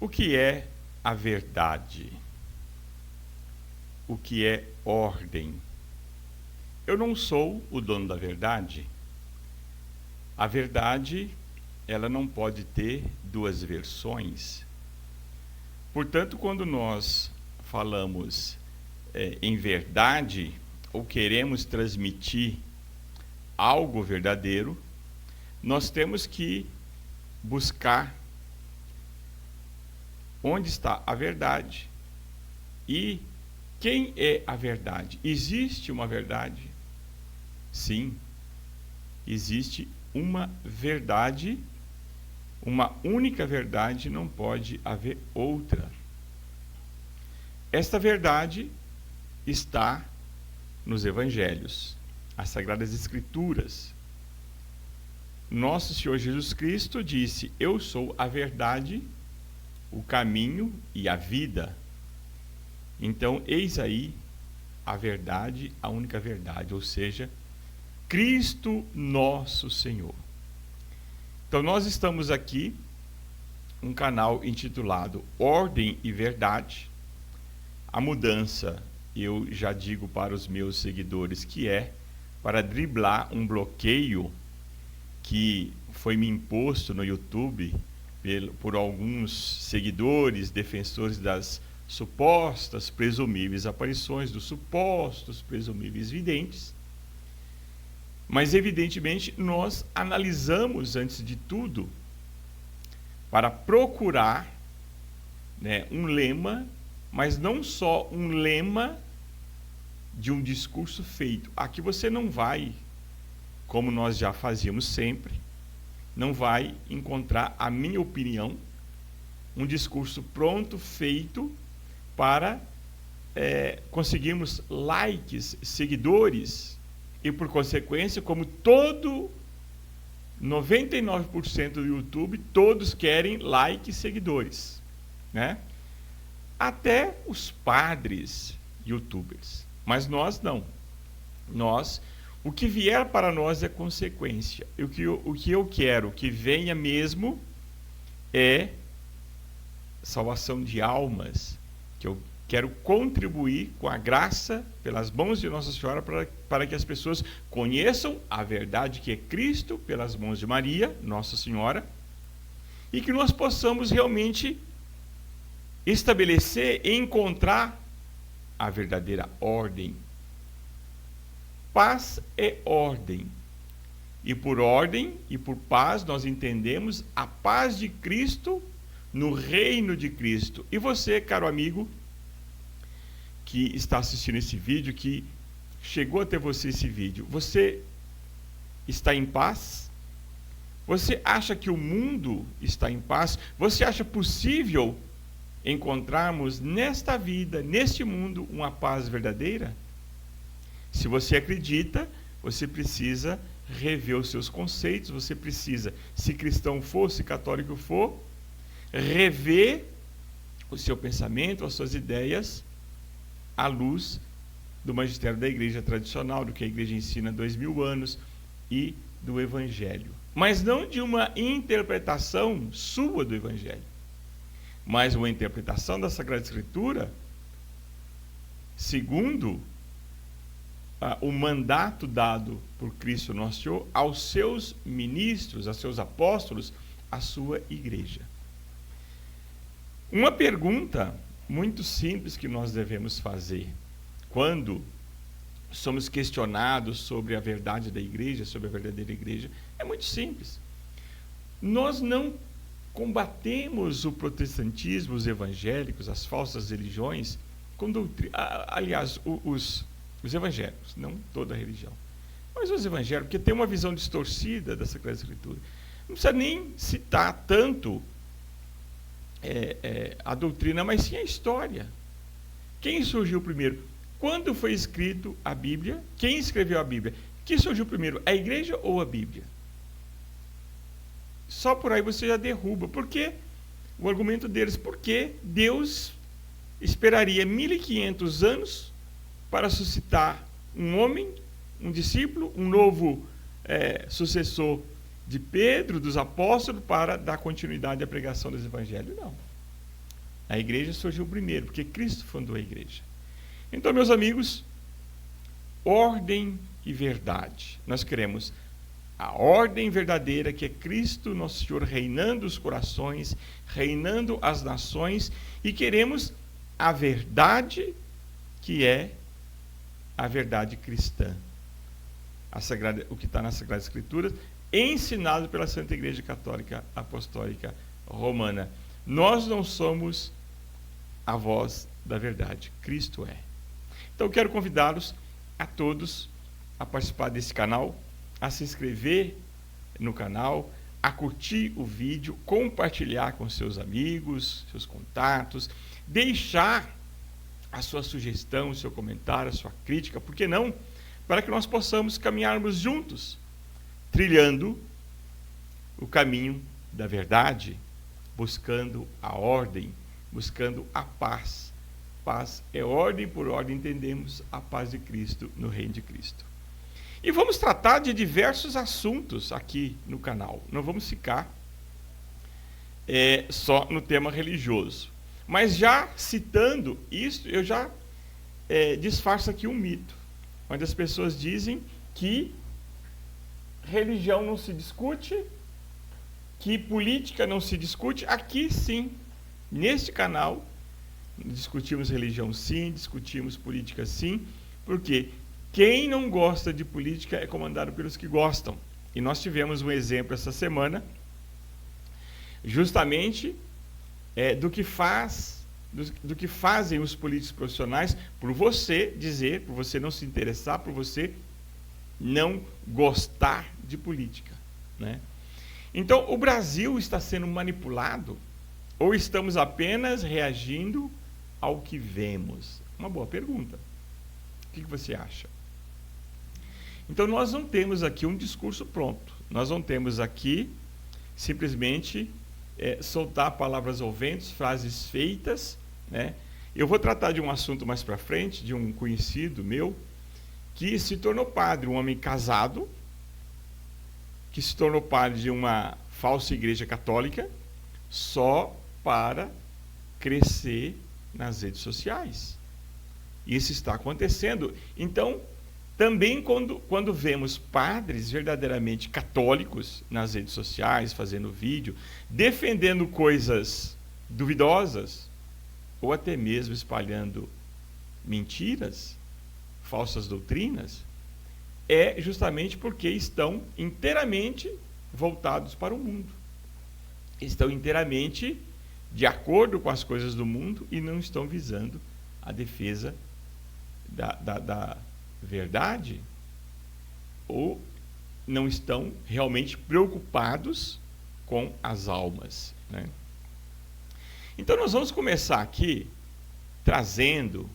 O que é a verdade? O que é ordem? Eu não sou o dono da verdade. A verdade, ela não pode ter duas versões. Portanto, quando nós falamos em verdade, ou queremos transmitir algo verdadeiro, nós temos que buscar onde está a verdade e quem é a verdade. Existe uma verdade? Sim, existe uma verdade, uma única verdade, não pode haver outra. Esta verdade está nos Evangelhos, as Sagradas Escrituras. Nosso Senhor Jesus Cristo disse: eu sou a verdade, o caminho e a vida. Então, eis aí a verdade, a única verdade, ou seja, Cristo nosso Senhor. Então, nós estamos aqui, um canal intitulado Ordem e Verdade. A mudança, eu já digo para os meus seguidores, que é para driblar um bloqueio que foi me imposto no YouTube por alguns seguidores, defensores das supostas presumíveis aparições, dos supostos presumíveis videntes. Mas, evidentemente, nós analisamos, antes de tudo, para procurar um lema, mas não só um lema de um discurso feito. Aqui você não vai, como nós já fazíamos sempre, não vai encontrar a minha opinião, um discurso pronto, feito, para conseguirmos likes, seguidores, e por consequência, como 99% do YouTube, todos querem likes e seguidores, né? Até os padres youtubers. Mas nós não. O que vier para nós é consequência. O que eu quero que venha mesmo é salvação de almas, que eu quero contribuir com a graça, pelas mãos de Nossa Senhora, para que as pessoas conheçam a verdade que é Cristo, pelas mãos de Maria, Nossa Senhora, e que nós possamos realmente estabelecer e encontrar a verdadeira ordem. Paz é ordem. E por ordem e por paz nós entendemos a paz de Cristo no reino de Cristo. E você, caro amigo, que está assistindo esse vídeo, que chegou até você esse vídeo, você está em paz? Você acha que o mundo está em paz? Você acha possível encontrarmos nesta vida, neste mundo, uma paz verdadeira? Se você acredita, você precisa rever os seus conceitos, você precisa, se cristão for, se católico for, rever o seu pensamento, as suas ideias, à luz do magistério da igreja tradicional, do que a igreja ensina há 2000 anos, e do evangelho. Mas não de uma interpretação sua do evangelho, mas uma interpretação da Sagrada Escritura segundo o mandato dado por Cristo Nosso Senhor aos seus ministros, aos seus apóstolos, à sua igreja. Uma pergunta muito simples que nós devemos fazer quando somos questionados sobre a verdade da igreja, sobre a verdadeira igreja, é muito simples. Nós não combatemos o protestantismo, os evangélicos, as falsas religiões, com doutrina. Aliás, os evangélicos, não toda a religião, mas os evangélicos, porque tem uma visão distorcida da Sagrada Escritura. Não precisa nem citar tanto a doutrina, mas sim a história. Quem surgiu primeiro? Quando foi escrito a Bíblia? Quem escreveu a Bíblia? Quem surgiu primeiro, a igreja ou a Bíblia? Só por aí você já derruba. Por quê? O argumento deles, porque Deus esperaria 1500 anos para suscitar um homem, um discípulo, um novo sucessor de Pedro, dos apóstolos, para dar continuidade à pregação dos evangelhos. Não. A igreja surgiu primeiro, porque Cristo fundou a igreja. Então, meus amigos, ordem e verdade. Nós queremos a ordem verdadeira, que é Cristo, nosso Senhor, reinando os corações, reinando as nações, e queremos a verdade, que é a verdade cristã. O que está nas Sagradas Escrituras, ensinado pela Santa Igreja Católica Apostólica Romana. Nós não somos a voz da verdade, Cristo é. Então, eu quero convidá-los a todos a participar desse canal, a se inscrever no canal, a curtir o vídeo, compartilhar com seus amigos, seus contatos, deixar a sua sugestão, o seu comentário, a sua crítica, por que não? Para que nós possamos caminharmos juntos, trilhando o caminho da verdade, buscando a ordem, buscando a paz. Paz é ordem por ordem, entendemos a paz de Cristo no reino de Cristo. E vamos tratar de diversos assuntos aqui no canal. Não vamos ficar só no tema religioso. Mas já citando isso, eu já disfarço aqui um mito, onde as pessoas dizem que religião não se discute, que política não se discute. Aqui sim, neste canal, discutimos religião sim, discutimos política sim, porque quem não gosta de política é comandado pelos que gostam. E nós tivemos um exemplo essa semana, justamente do que fazem os políticos profissionais por você dizer, por você não se interessar, por você não gostar de política, né? Então, o Brasil está sendo manipulado ou estamos apenas reagindo ao que vemos? Uma boa pergunta. O que você acha? Então, nós não temos aqui um discurso pronto. Nós não temos aqui simplesmente soltar palavras ao vento, frases feitas, né? Eu vou tratar de um assunto mais para frente, de um conhecido meu, que se tornou padre, um homem casado, que se tornou padre de uma falsa igreja católica, só para crescer nas redes sociais. Isso está acontecendo. Então, também quando vemos padres verdadeiramente católicos nas redes sociais, fazendo vídeo, defendendo coisas duvidosas, ou até mesmo espalhando mentiras, falsas doutrinas, é justamente porque estão inteiramente voltados para o mundo. Estão inteiramente de acordo com as coisas do mundo e não estão visando a defesa da verdade, ou não estão realmente preocupados com as almas, né? Então, nós vamos começar aqui trazendo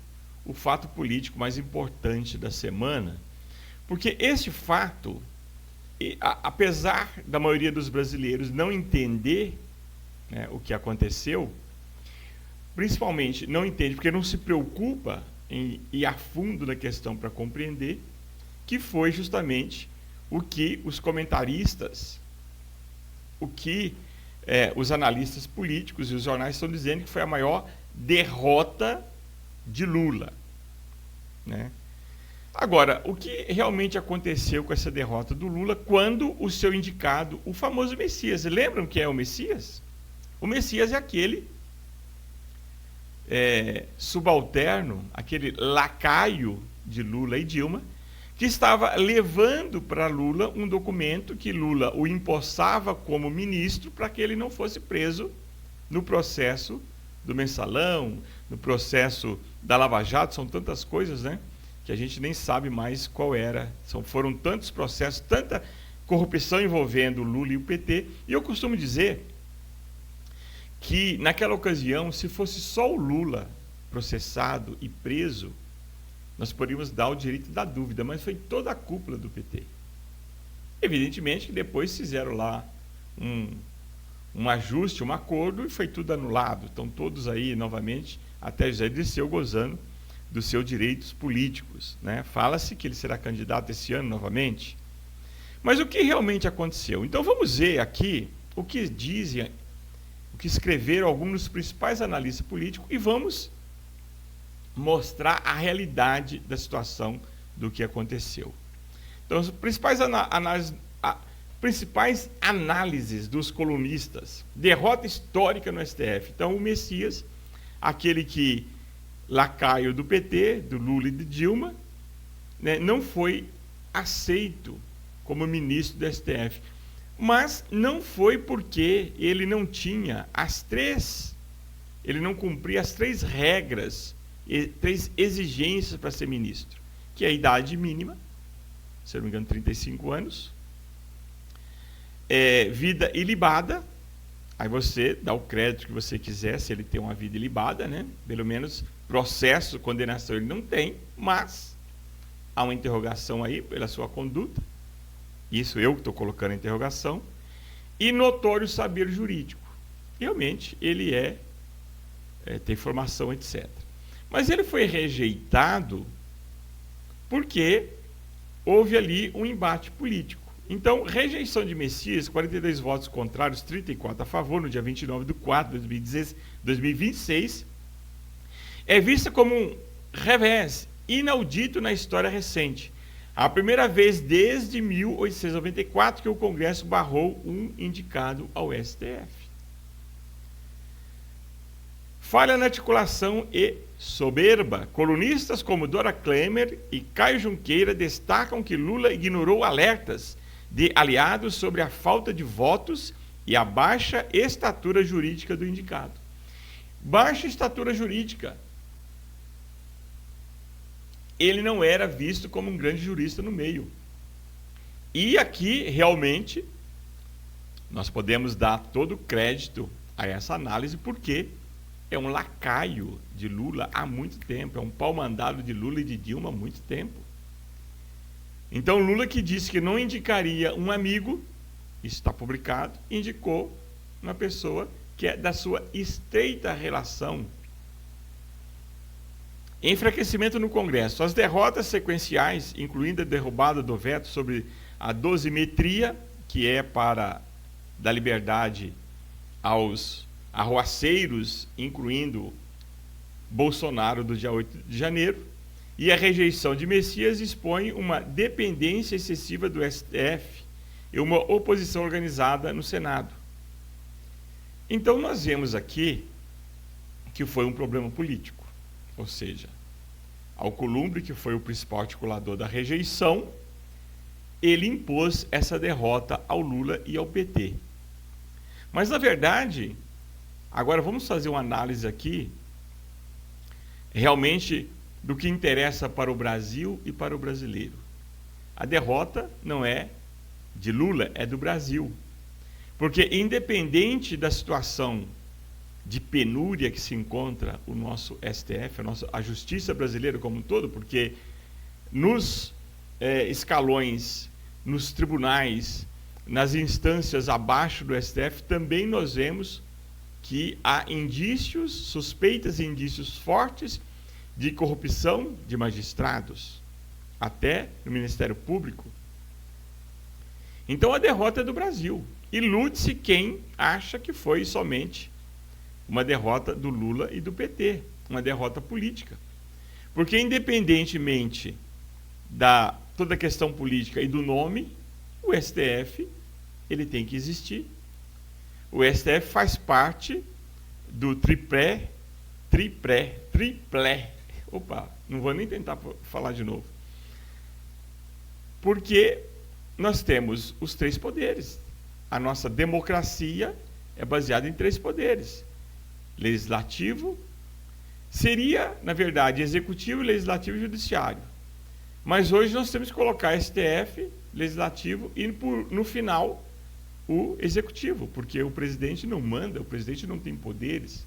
o fato político mais importante da semana, porque esse fato, apesar da maioria dos brasileiros não entender, né, o que aconteceu, principalmente não entende porque não se preocupa em ir a fundo na questão para compreender, que foi justamente o que os comentaristas, o que os analistas políticos e os jornais estão dizendo que foi a maior derrota de Lula, né? Agora, o que realmente aconteceu com essa derrota do Lula quando o seu indicado, o famoso Messias, lembram que é o Messias? O Messias é aquele subalterno, aquele lacaio de Lula e Dilma, que estava levando para Lula um documento que Lula o empossava como ministro para que ele não fosse preso no processo do Mensalão, no processo da Lava Jato. São tantas coisas, né, que a gente nem sabe mais qual era. Foram tantos processos, tanta corrupção envolvendo Lula e o PT. E eu costumo dizer que, naquela ocasião, se fosse só o Lula processado e preso, nós poderíamos dar o direito da dúvida, mas foi toda a cúpula do PT. Evidentemente que depois fizeram lá um ajuste, um acordo, e foi tudo anulado. Estão todos aí, novamente, até José Dirceu gozando dos seus direitos políticos, né? Fala-se que ele será candidato esse ano novamente. Mas o que realmente aconteceu? Então vamos ver aqui o que que escreveram alguns dos principais analistas políticos e vamos mostrar a realidade da situação do que aconteceu. Então, as principais análises dos colunistas: derrota histórica no STF. Então, o Messias, aquele que lacaio do PT, do Lula e de Dilma, né, não foi aceito como ministro do STF. Mas não foi porque ele não tinha ele não cumpria as 3 regras, 3 exigências para ser ministro, que é a idade mínima, se não me engano, 35 anos, vida ilibada, aí você dá o crédito que você quiser, se ele tem uma vida ilibada, né? Pelo menos processo, condenação ele não tem, mas há uma interrogação aí pela sua conduta, isso eu que estou colocando a interrogação, e notório saber jurídico. Realmente ele tem formação, etc. Mas ele foi rejeitado porque houve ali um embate político. Então, rejeição de Messias, 42 votos contrários, 34 a favor, no dia 29/4 de 2026, é vista como um revés inaudito na história recente. A primeira vez desde 1894 que o Congresso barrou um indicado ao STF. Falha na articulação e soberba. Colunistas como Dora Klemer e Caio Junqueira destacam que Lula ignorou alertas de aliados sobre a falta de votos e a baixa estatura jurídica do indicado. Baixa estatura jurídica. Ele não era visto como um grande jurista no meio. E aqui, realmente, nós podemos dar todo o crédito a essa análise, porque é um lacaio de Lula há muito tempo, é um pau-mandado de Lula e de Dilma há muito tempo. Então, Lula, que disse que não indicaria um amigo, isso está publicado, indicou uma pessoa que é da sua estreita relação. Enfraquecimento no Congresso. As derrotas sequenciais, incluindo a derrubada do veto sobre a dosimetria, que é para dar liberdade aos arruaceiros, incluindo Bolsonaro, do dia 8 de janeiro, e a rejeição de Messias expõe uma dependência excessiva do STF e uma oposição organizada no Senado. Então, nós vemos aqui que foi um problema político. Ou seja, Alcolumbre, que foi o principal articulador da rejeição, ele impôs essa derrota ao Lula e ao PT. Mas, na verdade, agora vamos fazer uma análise aqui, realmente, do que interessa para o Brasil e para o brasileiro. A derrota não é de Lula, é do Brasil. Porque, independente da situação de penúria que se encontra o nosso STF, a justiça brasileira como um todo, porque nos escalões, nos tribunais, nas instâncias abaixo do STF, também nós vemos que há indícios, suspeitas e indícios fortes de corrupção de magistrados, até no Ministério Público. Então a derrota é do Brasil. Ilude-se quem acha que foi somente uma derrota do Lula e do PT, uma derrota política. Porque, independentemente da toda a questão política e do nome, o STF ele tem que existir. O STF faz parte do triplé. Opa, não vou nem tentar falar de novo. Porque nós temos os 3 poderes. A nossa democracia é baseada em 3 poderes. Legislativo, seria, na verdade, executivo, legislativo e judiciário. Mas hoje nós temos que colocar STF, legislativo e, no final, o executivo, porque o presidente não manda, o presidente não tem poderes.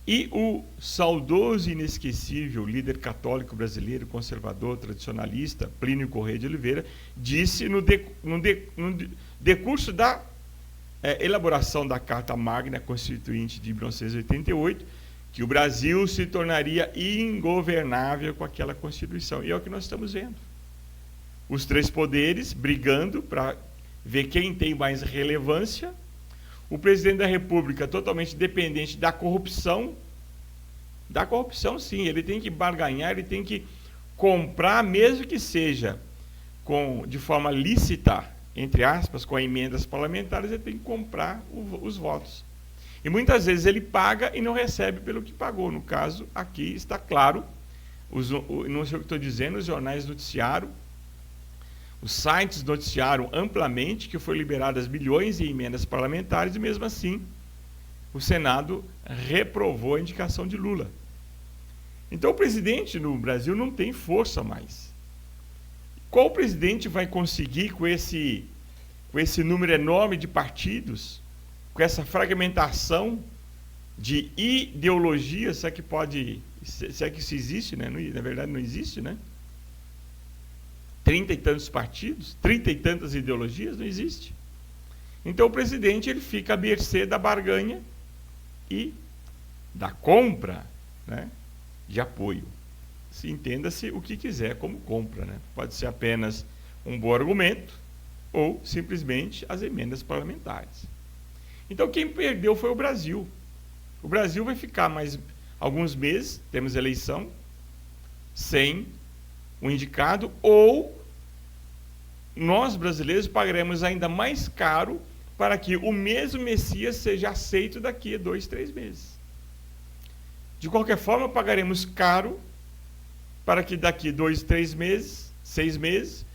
E o saudoso e inesquecível líder católico brasileiro, conservador, tradicionalista, Plínio Corrêa de Oliveira, disse no decurso da elaboração da Carta Magna Constituinte de 1988, que o Brasil se tornaria ingovernável com aquela Constituição. E é o que nós estamos vendo. Os 3 poderes brigando para ver quem tem mais relevância, o presidente da República totalmente dependente da corrupção sim, ele tem que barganhar, ele tem que comprar, mesmo que seja de forma lícita, entre aspas, com emendas parlamentares, ele tem que comprar os votos. E muitas vezes ele paga e não recebe pelo que pagou. No caso, aqui está claro, não sei o que estou dizendo, os jornais noticiaram, os sites noticiaram amplamente que foi liberadas bilhões em emendas parlamentares e mesmo assim o Senado reprovou a indicação de Lula. Então o presidente no Brasil não tem força mais. Qual presidente vai conseguir com esse número enorme de partidos, com essa fragmentação de ideologia, se é que isso existe, né? Na verdade não existe, né? 30 e tantos partidos, 30 e tantas ideologias, não existe. Então o presidente ele fica à mercê da barganha e da compra, né, de apoio. Se entenda-se o que quiser como compra, né? Pode ser apenas um bom argumento ou simplesmente as emendas parlamentares. Então quem perdeu foi o Brasil. O Brasil vai ficar mais alguns meses, temos eleição, sem um indicado, ou nós brasileiros pagaremos ainda mais caro para que o mesmo Messias seja aceito daqui a 2, 3 meses. De qualquer forma, pagaremos caro para que daqui 2, 3 meses, 6 meses,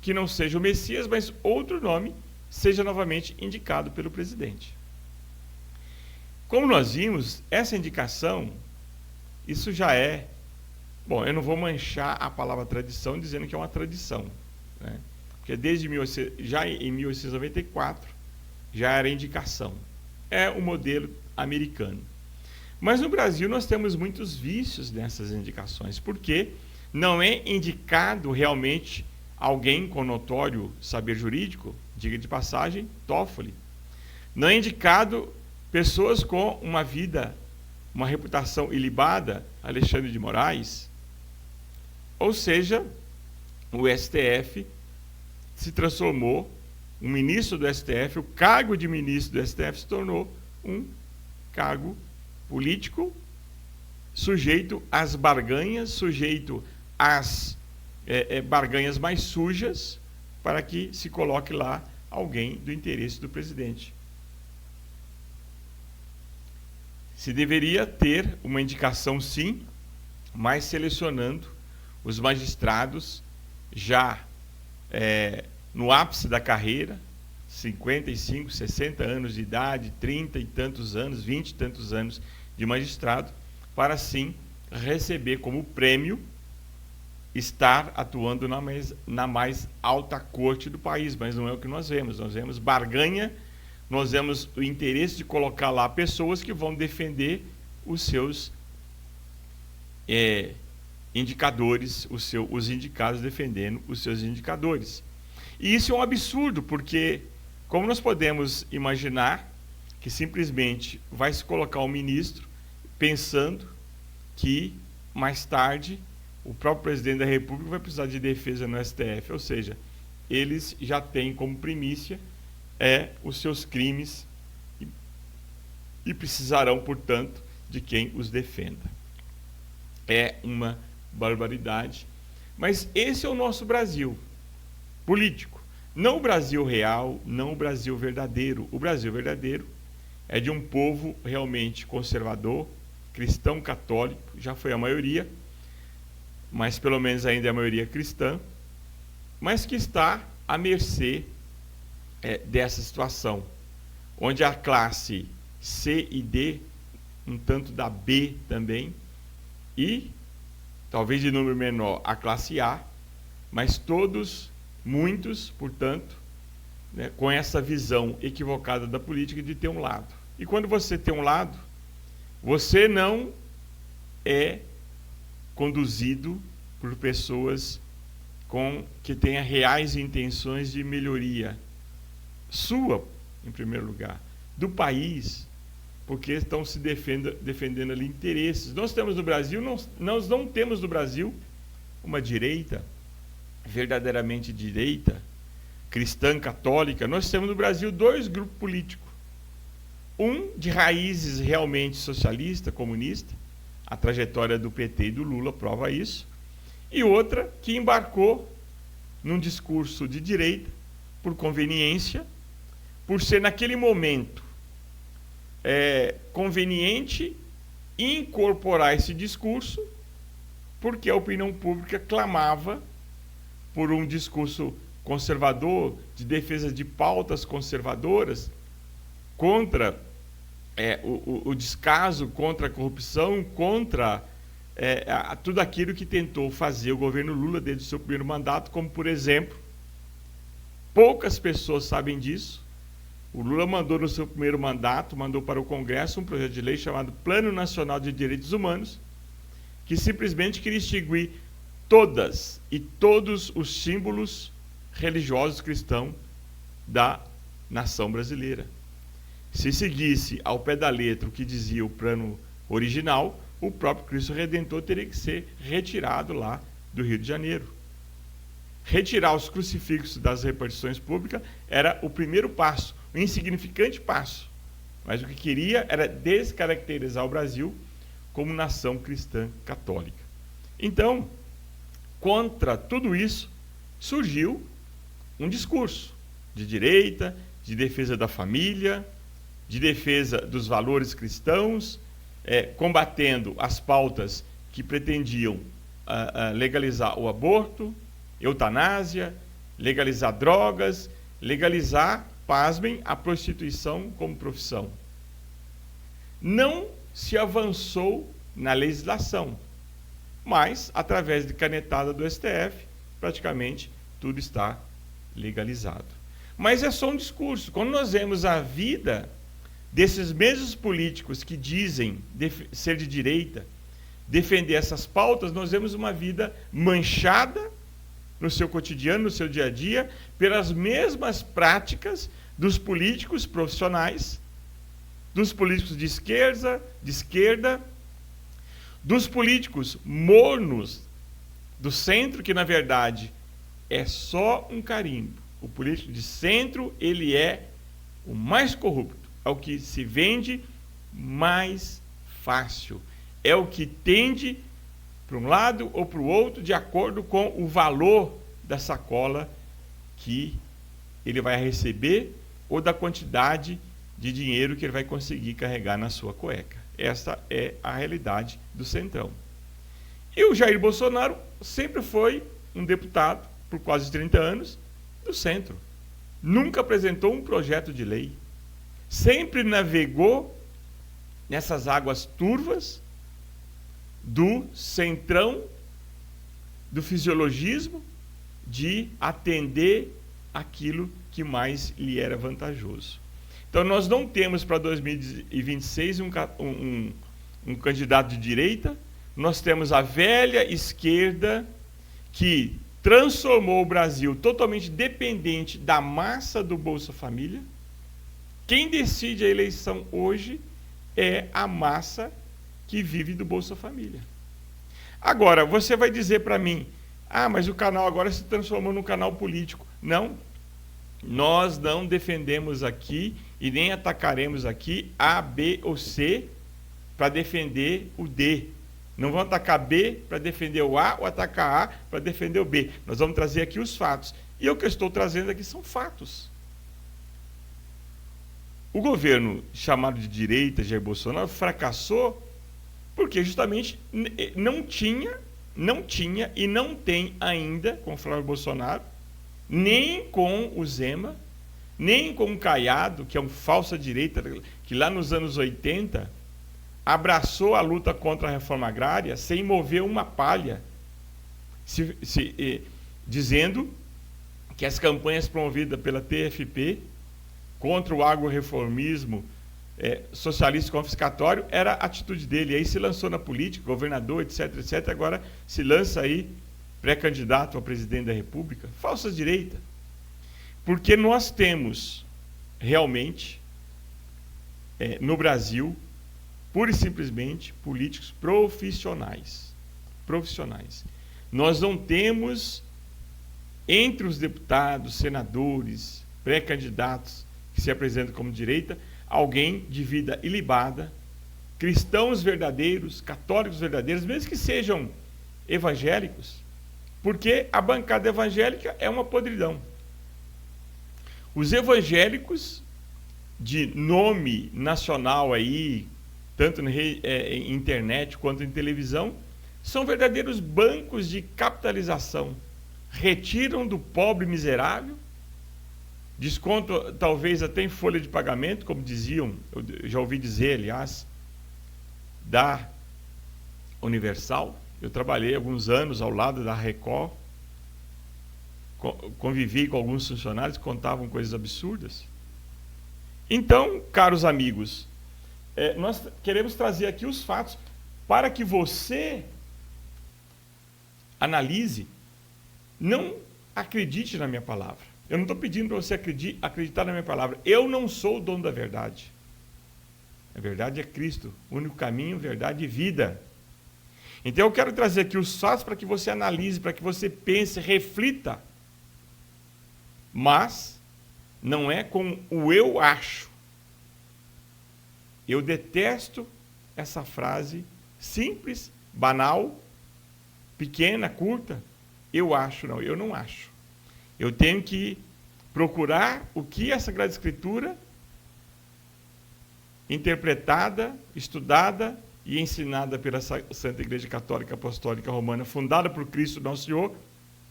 que não seja o Messias, mas outro nome, seja novamente indicado pelo presidente. Como nós vimos, essa indicação, isso já é... Bom, eu não vou manchar a palavra tradição dizendo que é uma tradição, né? Porque já em 1894 já era indicação. É o modelo americano. Mas no Brasil nós temos muitos vícios nessas indicações, porque não é indicado realmente alguém com notório saber jurídico, diga de passagem, Toffoli. Não é indicado pessoas com uma vida, uma reputação ilibada, Alexandre de Moraes. Ou seja, o STF se transformou, o ministro do STF, o cargo de ministro do STF se tornou um cargo político, sujeito às barganhas, sujeito às barganhas mais sujas, para que se coloque lá alguém do interesse do presidente. Se deveria ter uma indicação, sim, mas selecionando os magistrados já no ápice da carreira, 55, 60 anos de idade, 30 e tantos anos, 20 e tantos anos de magistrado, para sim receber como prêmio estar atuando na mais alta corte do país, mas não é o que nós vemos barganha, nós vemos o interesse de colocar lá pessoas que vão defender os seus indicadores, os indicados defendendo os seus indicadores. E isso é um absurdo, porque como nós podemos imaginar que simplesmente vai se colocar um ministro pensando que mais tarde o próprio presidente da República vai precisar de defesa no STF, ou seja, eles já têm como primícia os seus crimes e precisarão, portanto, de quem os defenda. É uma barbaridade. Mas esse é o nosso Brasil político. Não o Brasil real, não o Brasil verdadeiro. O Brasil verdadeiro é de um povo realmente conservador, cristão católico, já foi a maioria, mas pelo menos ainda é a maioria cristã, mas que está à mercê dessa situação, onde a classe C e D, um tanto da B também, e talvez de número menor a classe A, mas muitos, portanto, né, com essa visão equivocada da política de ter um lado. E quando você tem um lado, você não é conduzido por pessoas que tenham reais intenções de melhoria sua, em primeiro lugar, do país, porque estão se defendendo ali interesses. Nós temos no Brasil, nós não temos no Brasil uma direita, verdadeiramente direita, cristã, católica. Nós temos no Brasil 2 grupos políticos. um de raízes realmente socialista, comunista, a trajetória do PT e do Lula prova isso, e outra que embarcou num discurso de direita, por conveniência, por ser naquele momento conveniente incorporar esse discurso, porque a opinião pública clamava por um discurso conservador, de defesa de pautas conservadoras, contra o descaso, contra a corrupção, contra tudo aquilo que tentou fazer o governo Lula desde o seu primeiro mandato, como, por exemplo, poucas pessoas sabem disso, o Lula mandou no seu primeiro mandato, mandou para o Congresso um projeto de lei chamado Plano Nacional de Direitos Humanos, que simplesmente queria extinguir todas e todos os símbolos religiosos cristãos da nação brasileira. Se seguisse ao pé da letra o que dizia o plano original, o próprio Cristo Redentor teria que ser retirado lá do Rio de Janeiro. Retirar os crucifixos das repartições públicas era o primeiro passo, um insignificante passo, mas o que queria era descaracterizar o Brasil como nação cristã católica. Então, contra tudo isso, surgiu um discurso de direita, de defesa da família, de defesa dos valores cristãos, combatendo as pautas que pretendiam legalizar o aborto, eutanásia, legalizar drogas, legalizar, pasmem, a prostituição como profissão. Não se avançou na legislação, mas, através de canetada do STF, praticamente tudo está legalizado. Mas é só um discurso. Quando nós vemos a vida desses mesmos políticos que dizem ser de direita, defender essas pautas, nós vemos uma vida manchada no seu cotidiano, no seu dia a dia, pelas mesmas práticas dos políticos profissionais, dos políticos de esquerda, dos políticos mornos do centro, que na verdade é só um carimbo. O político de centro, ele é o mais corrupto, é o que se vende mais fácil, é o que tende para um lado ou para o outro, de acordo com o valor da sacola que ele vai receber ou da quantidade de dinheiro que ele vai conseguir carregar na sua cueca. Essa é a realidade do centrão. E o Jair Bolsonaro sempre foi um deputado, por quase 30 anos, do centro. Nunca apresentou um projeto de lei. Sempre navegou nessas águas turvas do centrão, do fisiologismo, de atender aquilo que mais lhe era vantajoso. Então, nós não temos para 2026 um candidato de direita, nós temos a velha esquerda que transformou o Brasil totalmente dependente da massa do Bolsa Família. Quem decide a eleição hoje é a massa que vive do Bolsa Família. Agora, você vai dizer para mim, mas o canal agora se transformou num canal político. Não, nós não defendemos aqui e nem atacaremos aqui A, B ou C para defender o D. Não vamos atacar B para defender o A ou atacar A para defender o B. Nós vamos trazer aqui os fatos. E o que eu estou trazendo aqui são fatos. O governo chamado de direita, Jair Bolsonaro, fracassou porque justamente não tinha e não tem ainda, com o Flávio Bolsonaro, nem com o Zema, nem com o Caiado, que é um falsa direita, que lá nos anos 80 abraçou a luta contra a reforma agrária sem mover uma palha, dizendo que as campanhas promovidas pela TFP contra o agrorreformismo socialista confiscatório era a atitude dele. Aí se lançou na política, governador, etc, etc. Agora se lança aí pré-candidato a presidente da República. Falsa direita. Porque nós temos realmente no Brasil, pura e simplesmente, políticos profissionais. Nós não temos, entre os deputados, senadores, pré-candidatos que se apresentam como direita, alguém de vida ilibada, cristãos verdadeiros, católicos verdadeiros, mesmo que sejam evangélicos, porque a bancada evangélica é uma podridão. Os evangélicos de nome nacional aí, tanto na internet quanto em televisão, são verdadeiros bancos de capitalização. Retiram do pobre miserável, desconto talvez até em folha de pagamento, como diziam, eu já ouvi dizer, aliás, da Universal. Eu trabalhei alguns anos ao lado da Record, convivi com alguns funcionários que contavam coisas absurdas. Então, caros amigos, nós queremos trazer aqui os fatos para que você analise. Não acredite na minha palavra. Eu não estou pedindo para você acreditar na minha palavra. Eu não sou o dono da verdade. A verdade é Cristo, o único caminho, verdade e vida. Então eu quero trazer aqui os fatos para que você analise, para que você pense, reflita. Mas não é com o eu acho. Eu detesto essa frase simples, banal, pequena, curta. Eu acho, não, eu não acho. Eu tenho que procurar o que a Sagrada Escritura, interpretada, estudada e ensinada pela Santa Igreja Católica Apostólica Romana, fundada por Cristo Nosso Senhor,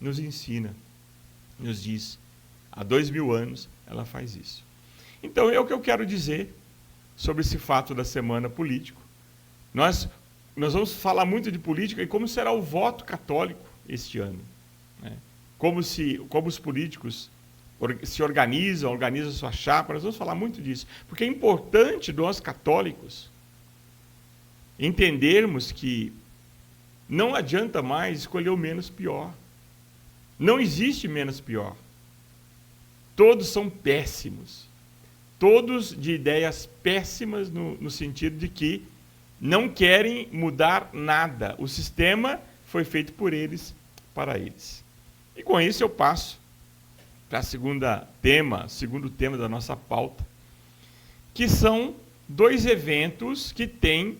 nos ensina, nos diz. Há 2000 anos ela faz isso. Então é o que eu quero dizer sobre esse fato da semana político. Nós vamos falar muito de política e como será o voto católico este ano. Né? Como os políticos se organizam sua chapa. Nós vamos falar muito disso. Porque é importante nós católicos entendermos que não adianta mais escolher o menos pior. Não existe menos pior. Todos são péssimos. Todos de ideias péssimas no sentido de que não querem mudar nada. O sistema foi feito por eles, para eles. E com isso eu passo para o segundo tema da nossa pauta, que são dois eventos que têm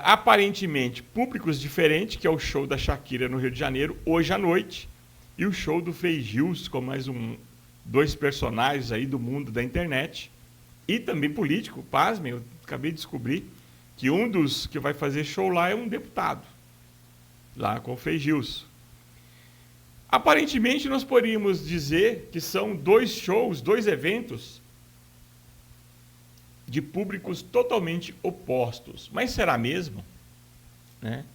aparentemente públicos diferentes, que é o show da Shakira no Rio de Janeiro, hoje à noite, e o show do Frei Gilson, com mais dois personagens aí do mundo da internet, e também político. Pasmem, eu acabei de descobrir que um dos que vai fazer show lá é um deputado, lá com o Frei Gilson. Aparentemente, nós poderíamos dizer que são dois eventos de públicos totalmente opostos. Mas será mesmo? Né?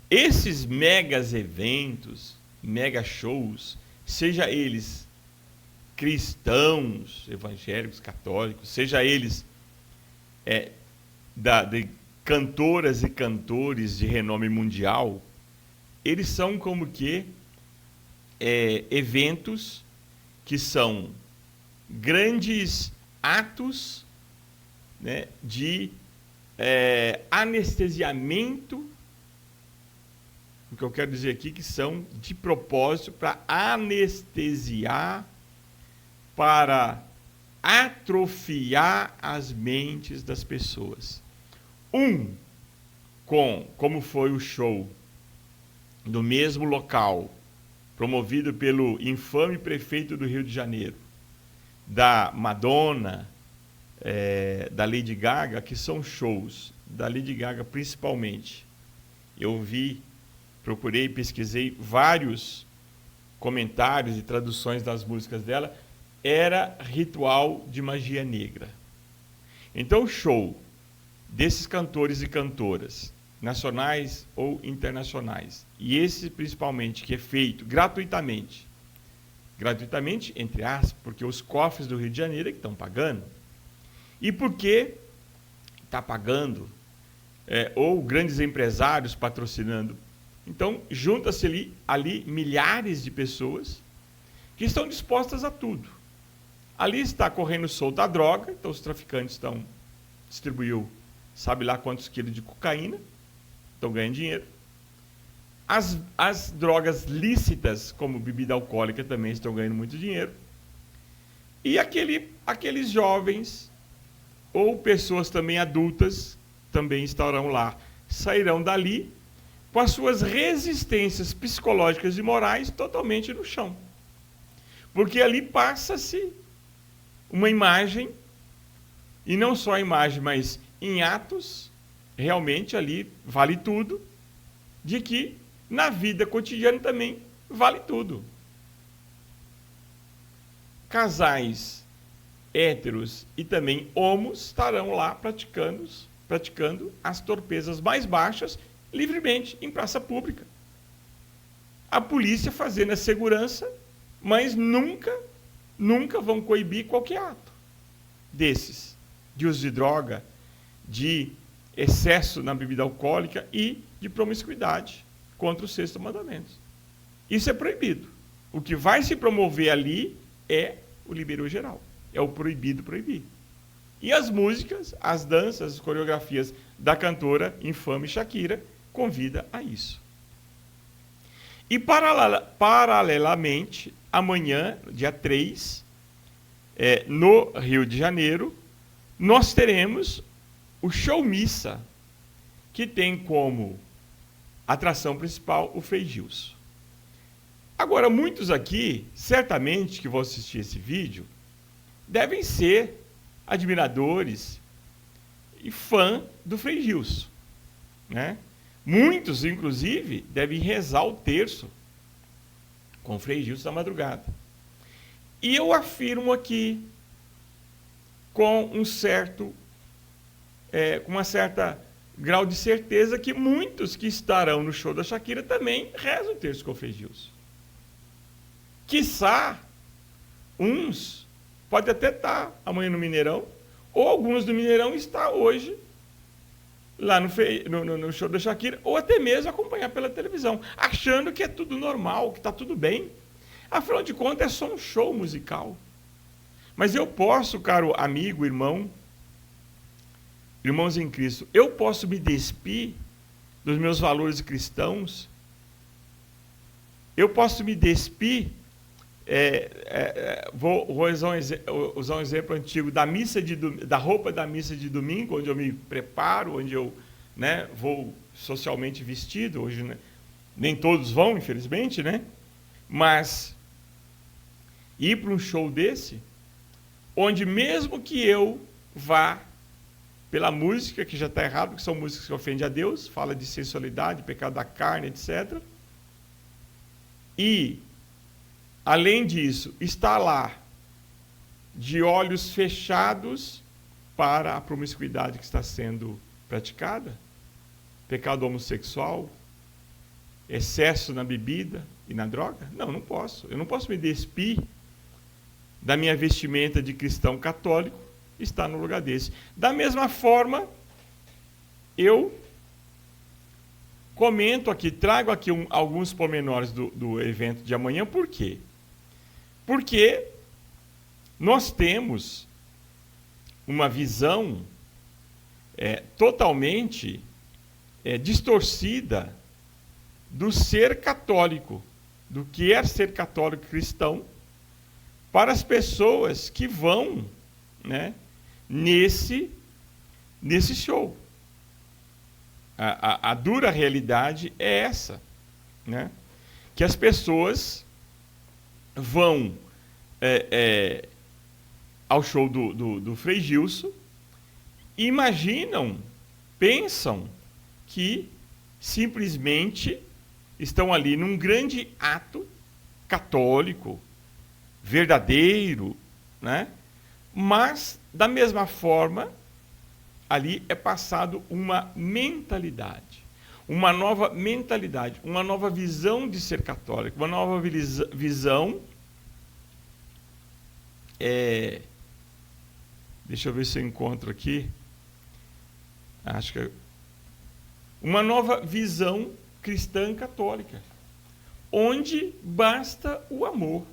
Esses megas eventos, mega shows, seja eles cristãos, evangélicos, católicos, seja eles de cantoras e cantores de renome mundial, eles são como que eventos que são grandes atos, né, de anestesiamento. O que eu quero dizer aqui que são de propósito para anestesiar, para atrofiar as mentes das pessoas. Como foi o show do mesmo local, promovido pelo infame prefeito do Rio de Janeiro, da Madonna, da Lady Gaga, que são shows da Lady Gaga principalmente. Eu procurei, pesquisei vários comentários e traduções das músicas dela, era ritual de magia negra. Então o show desses cantores e cantoras, nacionais ou internacionais, e esse principalmente que é feito gratuitamente, entre aspas, porque os cofres do Rio de Janeiro é que estão pagando, e porque está pagando, ou grandes empresários patrocinando. Então, junta-se ali milhares de pessoas que estão dispostas a tudo. Ali está correndo solta a droga, então os traficantes distribuiu sabe lá quantos quilos de cocaína, estão ganhando dinheiro. As drogas lícitas, como bebida alcoólica, também estão ganhando muito dinheiro. E aqueles jovens, ou pessoas também adultas, também estarão lá, sairão dali com as suas resistências psicológicas e morais totalmente no chão. Porque ali passa-se uma imagem, e não só a imagem, mas em atos, realmente ali vale tudo, de que na vida cotidiana também vale tudo. Casais héteros e também homos estarão lá praticando as torpezas mais baixas livremente em praça pública. A polícia fazendo a segurança, mas nunca vão coibir qualquer ato desses, de uso de droga, de excesso na bebida alcoólica e de promiscuidade contra o sexto mandamento. Isso é proibido. O que vai se promover ali é o liberou geral. É o proibido proibir. E as músicas, as danças, as coreografias da cantora infame Shakira convida a isso. E paralelamente, amanhã, dia 3, no Rio de Janeiro, nós teremos o Show Missa, que tem como atração principal o Frei Gilson. Agora, muitos aqui, certamente que vão assistir esse vídeo, devem ser admiradores e fã do Frei Gilson, né? Muitos, inclusive, devem rezar o terço com o Frei Gilson na madrugada. E eu afirmo aqui, com uma certa grau de certeza, que muitos que estarão no show da Shakira também rezam o terço com o Frei Gilson. Quiçá, uns pode até estar amanhã no Mineirão, ou alguns do Mineirão está hoje lá no show da Shakira, ou até mesmo acompanhar pela televisão, achando que é tudo normal, que está tudo bem. Afinal de contas, é só um show musical. Mas eu posso, caro amigo, irmãos em Cristo, eu posso me despir dos meus valores cristãos, eu posso me despir. Vou usar um exemplo antigo da roupa da missa de domingo, onde eu me preparo, onde eu vou socialmente vestido. Hoje, né, nem todos vão, infelizmente, né? Mas ir para um show desse, onde mesmo que eu vá pela música, que já está errado, que são músicas que ofendem a Deus, fala de sensualidade, pecado da carne, etc. E além disso, está lá de olhos fechados para a promiscuidade que está sendo praticada, pecado homossexual, excesso na bebida e na droga? Não, não posso. Eu não posso me despir da minha vestimenta de cristão católico e estar no lugar desse. Da mesma forma, eu comento aqui, trago aqui alguns pormenores do evento de amanhã. Por quê? Porque nós temos uma visão totalmente distorcida do ser católico, do que é ser católico cristão, para as pessoas que vão, né, nesse show. A dura realidade é essa, né, que as pessoas vão ao show do Frei Gilson, imaginam, pensam que simplesmente estão ali num grande ato católico, verdadeiro, né? Mas, da mesma forma, ali é passado uma mentalidade, uma nova mentalidade, uma nova visão de ser católico, uma nova visão. Deixa eu ver se eu encontro aqui. Acho que uma nova visão cristã católica, onde basta o amor.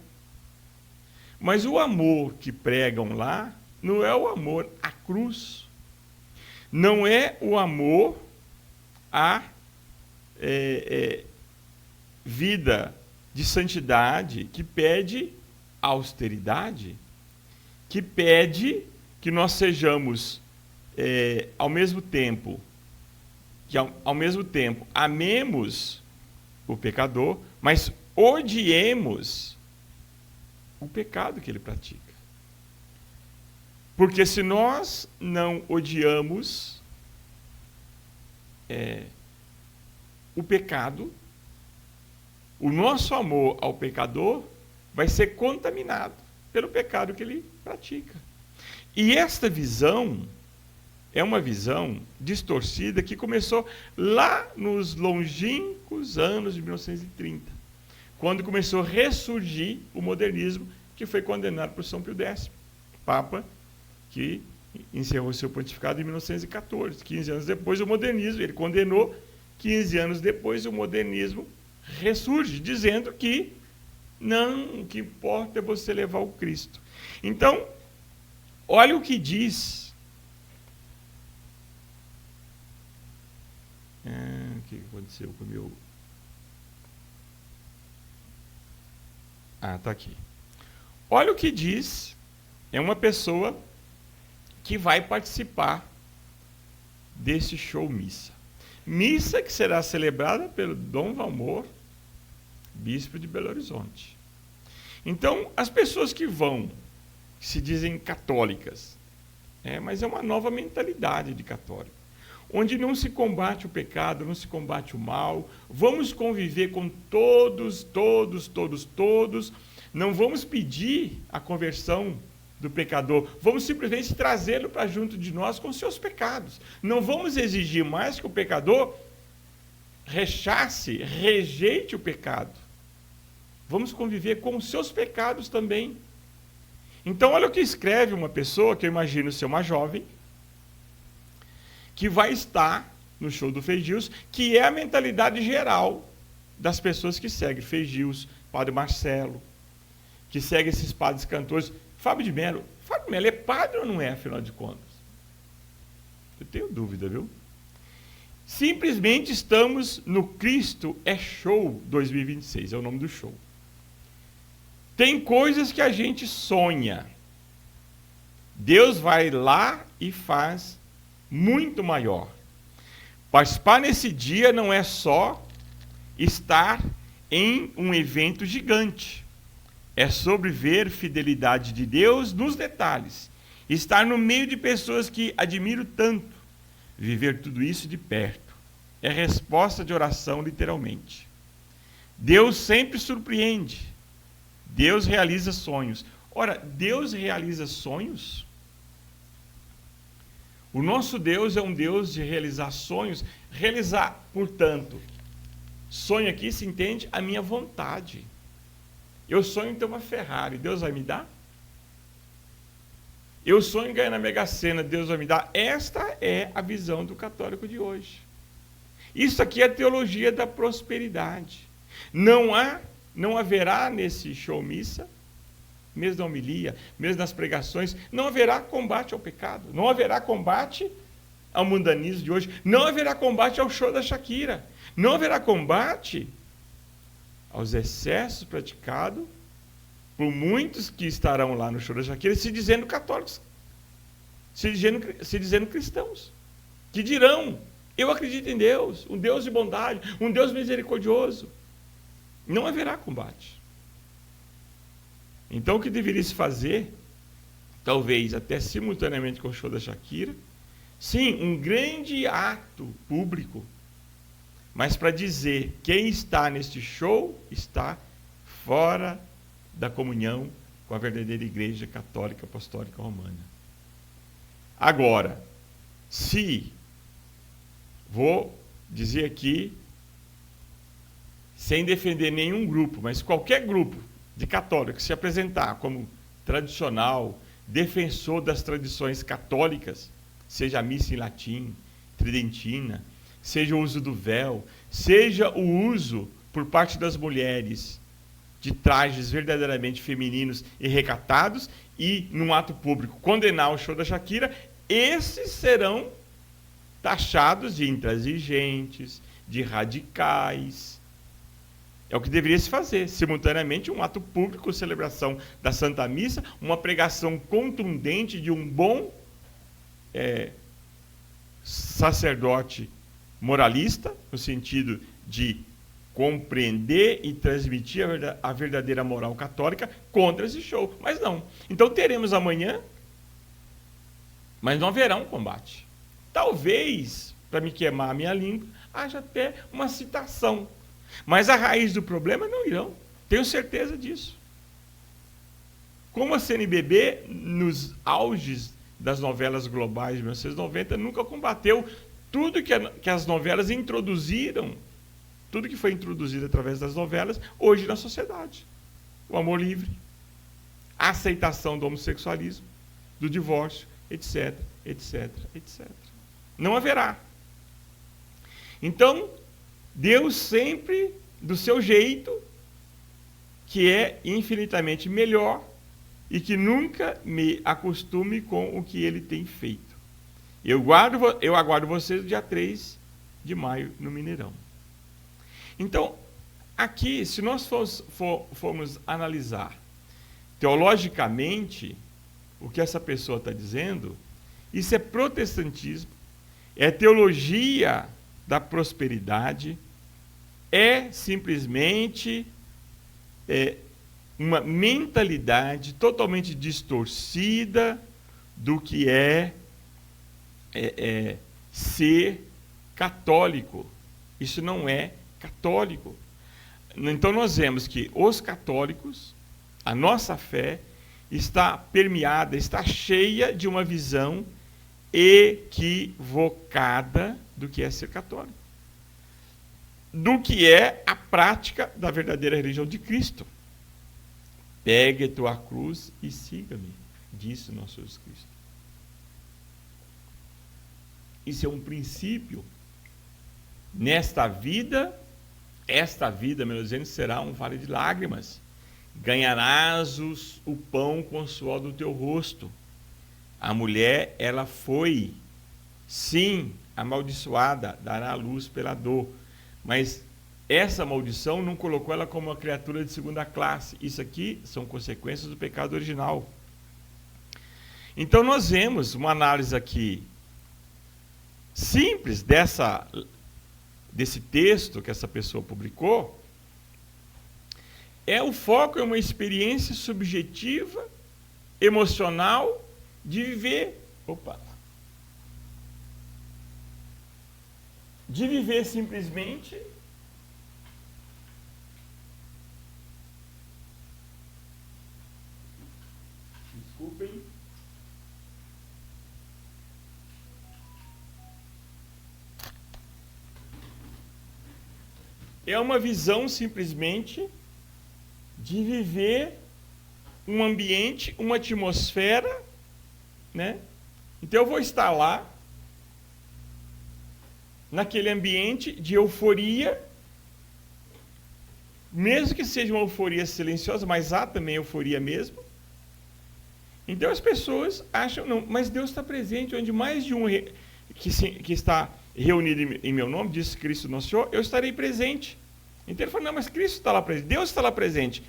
Mas o amor que pregam lá não é o amor à cruz, não é o amor à vida de santidade que pede austeridade, que pede que nós sejamos, ao mesmo tempo, amemos o pecador, mas odiemos o pecado que ele pratica. Porque se nós não odiamos o pecado, o nosso amor ao pecador vai ser contaminado pelo pecado que ele pratica. E esta visão é uma visão distorcida que começou lá nos longínquos anos de 1930, quando começou a ressurgir o modernismo, que foi condenado por São Pio X, Papa, que encerrou seu pontificado em 1914. 15 anos depois, o modernismo, ele condenou, 15 anos depois, o modernismo ressurge, dizendo que não, o que importa é você levar o Cristo. Então, olha o que diz. O que aconteceu com o meu... está aqui. Olha o que diz, é uma pessoa que vai participar desse show missa. Missa que será celebrada pelo Dom Valmor, bispo de Belo Horizonte. Então, as pessoas que vão, que se dizem católicas, mas é uma nova mentalidade de católico, onde não se combate o pecado, não se combate o mal, vamos conviver com todos, não vamos pedir a conversão do pecador, vamos simplesmente trazê-lo para junto de nós com seus pecados. Não vamos exigir mais que o pecador rejeite o pecado. Vamos conviver com os seus pecados também. Então, olha o que escreve uma pessoa, que eu imagino ser uma jovem, que vai estar no show do Frei Gilson, que é a mentalidade geral das pessoas que seguem Frei Gilson, Padre Marcelo, que seguem esses padres cantores. Fábio de Mello é padre ou não é, afinal de contas? Eu tenho dúvida, viu? Simplesmente estamos no Cristo é Show 2026, é o nome do show. Tem coisas que a gente sonha. Deus vai lá e faz muito maior. Participar nesse dia não é só estar em um evento gigante. É sobre ver fidelidade de Deus nos detalhes. Estar no meio de pessoas que admiro tanto. Viver tudo isso de perto. É resposta de oração, literalmente. Deus sempre surpreende. Deus realiza sonhos. Ora, Deus realiza sonhos? O nosso Deus é um Deus de realizar sonhos. Realizar, portanto, sonho aqui se entende a minha vontade. Eu sonho em ter uma Ferrari, Deus vai me dar? Eu sonho em ganhar na Mega Sena, Deus vai me dar? Esta é a visão do católico de hoje. Isso aqui é a teologia da prosperidade. Não haverá nesse show missa, mesmo na homilia, mesmo nas pregações, não haverá combate ao pecado, não haverá combate ao mundanismo de hoje, não haverá combate ao show da Shakira, não haverá combate aos excessos praticados por muitos que estarão lá no show da Shakira se dizendo católicos, se dizendo cristãos, que dirão, eu acredito em Deus, um Deus de bondade, um Deus misericordioso. Não haverá combate. Então, o que deveria se fazer, talvez até simultaneamente com o show da Shakira, sim, um grande ato público, mas para dizer quem está neste show está fora da comunhão com a verdadeira Igreja Católica Apostólica Romana. Agora, se, vou dizer aqui, sem defender nenhum grupo, mas qualquer grupo de católicos se apresentar como tradicional, defensor das tradições católicas, seja a missa em latim, tridentina, seja o uso do véu, seja o uso por parte das mulheres de trajes verdadeiramente femininos e recatados e, num ato público, condenar o show da Shakira, esses serão taxados de intransigentes, de radicais, É o que deveria se fazer, simultaneamente um ato público, celebração da Santa Missa, uma pregação contundente de um bom sacerdote moralista, no sentido de compreender e transmitir a verdadeira moral católica contra esse show. Mas não. Então teremos amanhã, mas não haverá um combate. Talvez, para me queimar a minha língua, haja até uma citação. Mas a raiz do problema não irão. Tenho certeza disso. Como a CNBB, nos auges das novelas globais de 1990, nunca combateu tudo que as novelas introduziram, tudo que foi introduzido através das novelas, hoje na sociedade. O amor livre, a aceitação do homossexualismo, do divórcio, etc, etc, etc. Não haverá. Então, Deus sempre, do seu jeito, que é infinitamente melhor e que nunca me acostume com o que ele tem feito. Eu aguardo vocês no dia 3 de maio no Mineirão. Então, aqui, se nós formos analisar teologicamente o que essa pessoa está dizendo, isso é protestantismo, é teologia da prosperidade, é simplesmente uma mentalidade totalmente distorcida do que é ser católico. Isso não é católico. Então nós vemos que os católicos, a nossa fé, está permeada, está cheia de uma visão equivocada do que é ser católico, do que é a prática da verdadeira religião de Cristo. Pegue tua cruz e siga-me, disse nosso Jesus Cristo. Isso é um princípio. Nesta vida, esta vida, meus irmãos, será um vale de lágrimas. Ganharás o pão com o suor do teu rosto. A mulher, ela foi, sim, amaldiçoada, dará a luz pela dor. Mas essa maldição não colocou ela como uma criatura de segunda classe. Isso aqui são consequências do pecado original. Então nós vemos uma análise aqui simples desse texto que essa pessoa publicou. O foco é uma experiência subjetiva, emocional, de viver. De viver simplesmente desculpem. É uma visão simplesmente de viver um ambiente, uma atmosfera, né? Então eu vou estar lá, naquele ambiente de euforia, mesmo que seja uma euforia silenciosa, mas há também euforia mesmo. Então as pessoas acham, não, mas Deus está presente, onde mais de um que está reunido em meu nome, disse Cristo nosso Senhor, eu estarei presente. Então ele fala, não, mas Cristo está lá presente, Deus está lá presente.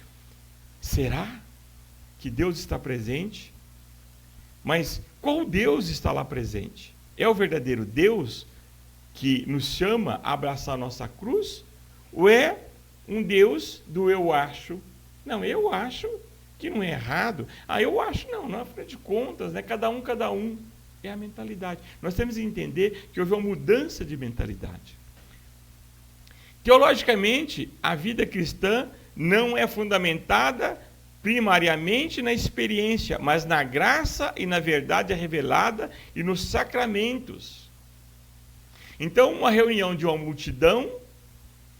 Será que Deus está presente? Mas qual Deus está lá presente? É o verdadeiro Deus que nos chama a abraçar a nossa cruz? Ou é um Deus do eu acho? Não, eu acho que não é errado. Eu acho, não, afinal de contas, né? Cada um. É a mentalidade. Nós temos que entender que houve uma mudança de mentalidade. Teologicamente, a vida cristã não é fundamentada primariamente na experiência, mas na graça e na verdade revelada e nos sacramentos. Então, uma reunião de uma multidão,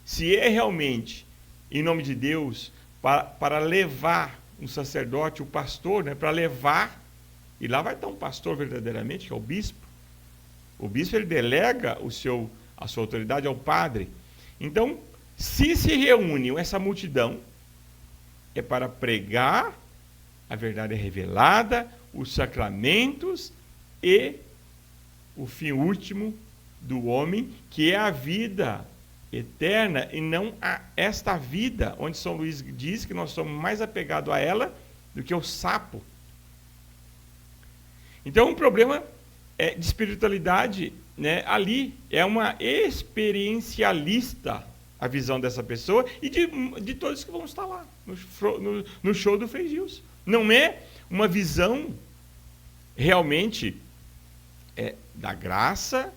se é realmente em nome de Deus, para levar um sacerdote, o pastor, né, para levar, e lá vai estar um pastor verdadeiramente, que é o bispo. O bispo, ele delega a sua autoridade ao padre. Então, se reúne essa multidão, é para pregar a verdade revelada, os sacramentos e o fim último do homem, que é a vida eterna e não a esta vida, onde São Luís diz que nós somos mais apegados a ela do que o sapo. Então, um problema de espiritualidade, né, ali é uma experiencialista a visão dessa pessoa e de todos que vão estar lá no show do Frei Gilson. Não é uma visão realmente da graça,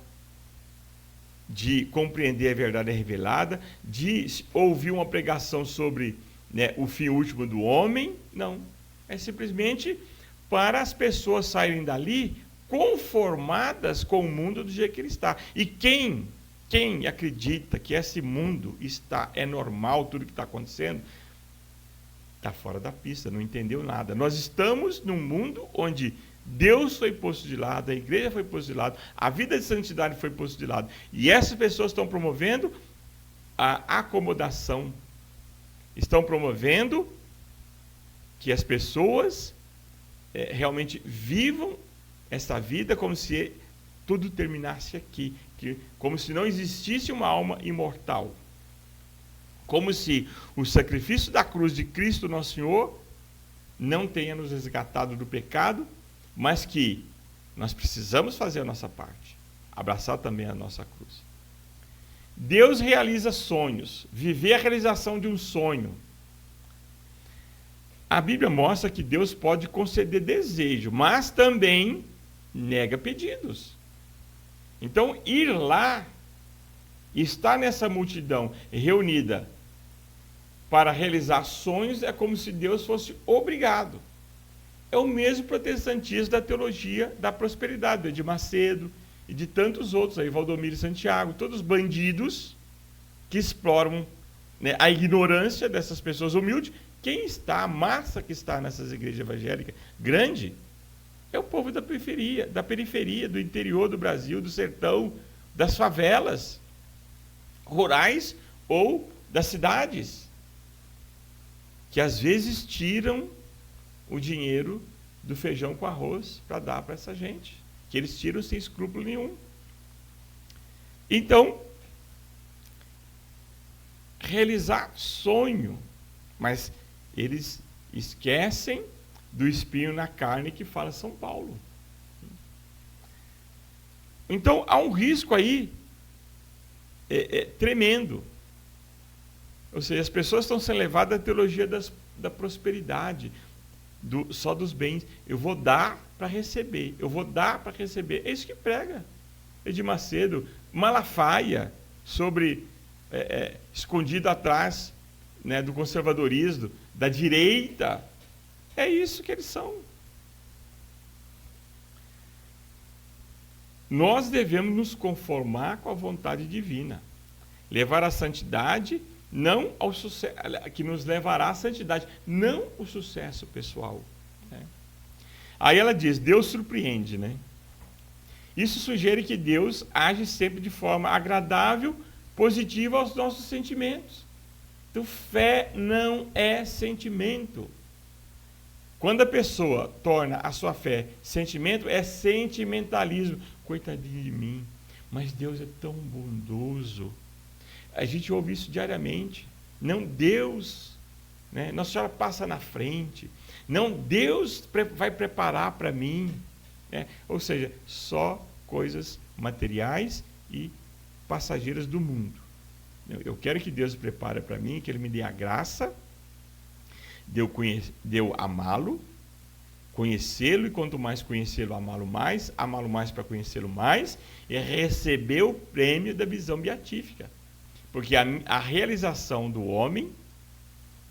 de compreender a verdade revelada, de ouvir uma pregação sobre, né, o fim último do homem. Não. É simplesmente para as pessoas saírem dali conformadas com o mundo do jeito que ele está. E quem acredita que esse mundo é normal, tudo que está acontecendo, está fora da pista, não entendeu nada. Nós estamos num mundo onde Deus foi posto de lado, a igreja foi posta de lado, a vida de santidade foi posta de lado. E essas pessoas estão promovendo a acomodação. Estão promovendo que as pessoas realmente vivam essa vida como se tudo terminasse aqui. Como se não existisse uma alma imortal. Como se o sacrifício da cruz de Cristo Nosso Senhor não tenha nos resgatado do pecado, mas que nós precisamos fazer a nossa parte, abraçar também a nossa cruz. Deus realiza sonhos, viver a realização de um sonho. A Bíblia mostra que Deus pode conceder desejo, mas também nega pedidos. Então, ir lá, estar nessa multidão reunida para realizar sonhos, é como se Deus fosse obrigado. É o mesmo protestantismo da teologia da prosperidade, de Macedo e de tantos outros, aí, Valdomiro e Santiago, todos bandidos que exploram, né, a ignorância dessas pessoas humildes. Quem está, a massa que está nessas igrejas evangélicas grande, é o povo da periferia, do interior do Brasil, do sertão, das favelas rurais ou das cidades, que às vezes tiram o dinheiro do feijão com arroz para dar para essa gente, que eles tiram sem escrúpulo nenhum. Então, realizar sonho, mas eles esquecem do espinho na carne que fala São Paulo. Então, há um risco aí tremendo. Ou seja, as pessoas estão sendo levadas à teologia da prosperidade, só dos bens. Eu vou dar para receber, eu vou dar para receber. É isso que prega Edir Macedo, Malafaia, sobre escondido atrás, né, do conservadorismo, da direita. É isso que eles são. Nós devemos nos conformar com a vontade divina, levar a santidade, não ao sucesso, que nos levará à santidade, não o sucesso pessoal. Né? Aí ela diz, Deus surpreende, né? Isso sugere que Deus age sempre de forma agradável, positiva aos nossos sentimentos. Então, fé não é sentimento. Quando a pessoa torna a sua fé sentimento, é sentimentalismo. Coitadinho de mim, mas Deus é tão bondoso. A gente ouve isso diariamente. Não, Deus, né? Nossa Senhora passa na frente. Não, Deus vai preparar para mim. Né? Ou seja, só coisas materiais e passageiras do mundo. Eu quero que Deus prepare para mim, que Ele me dê a graça de eu amá-lo, conhecê-lo, e quanto mais conhecê-lo, amá-lo mais para conhecê-lo mais, e receber o prêmio da visão beatífica. Porque a realização do homem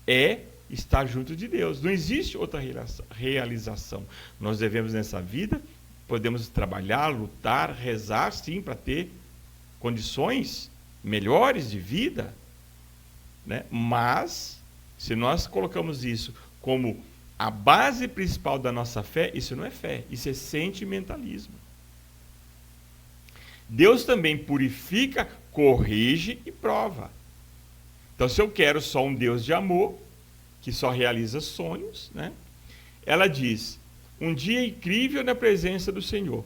é estar junto de Deus. Não existe outra realização. Nós devemos, nessa vida, podemos trabalhar, lutar, rezar, sim, para ter condições melhores de vida, né? Mas, se nós colocamos isso como a base principal da nossa fé, isso não é fé, isso é sentimentalismo. Deus também purifica, corrige e prova. Então, se eu quero só um Deus de amor, que só realiza sonhos, né? Ela diz, um dia incrível na presença do Senhor.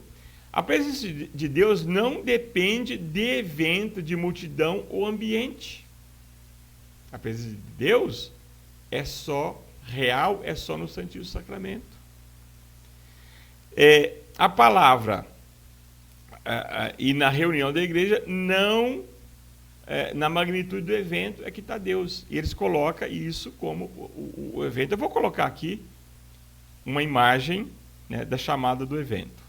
A presença de Deus não depende de evento, de multidão ou ambiente. A presença de Deus é só real, é só no Santíssimo Sacramento. A palavra e na reunião da igreja, não na magnitude do evento é que está Deus. E eles colocam isso como o evento. Eu vou colocar aqui uma imagem, né, da chamada do evento.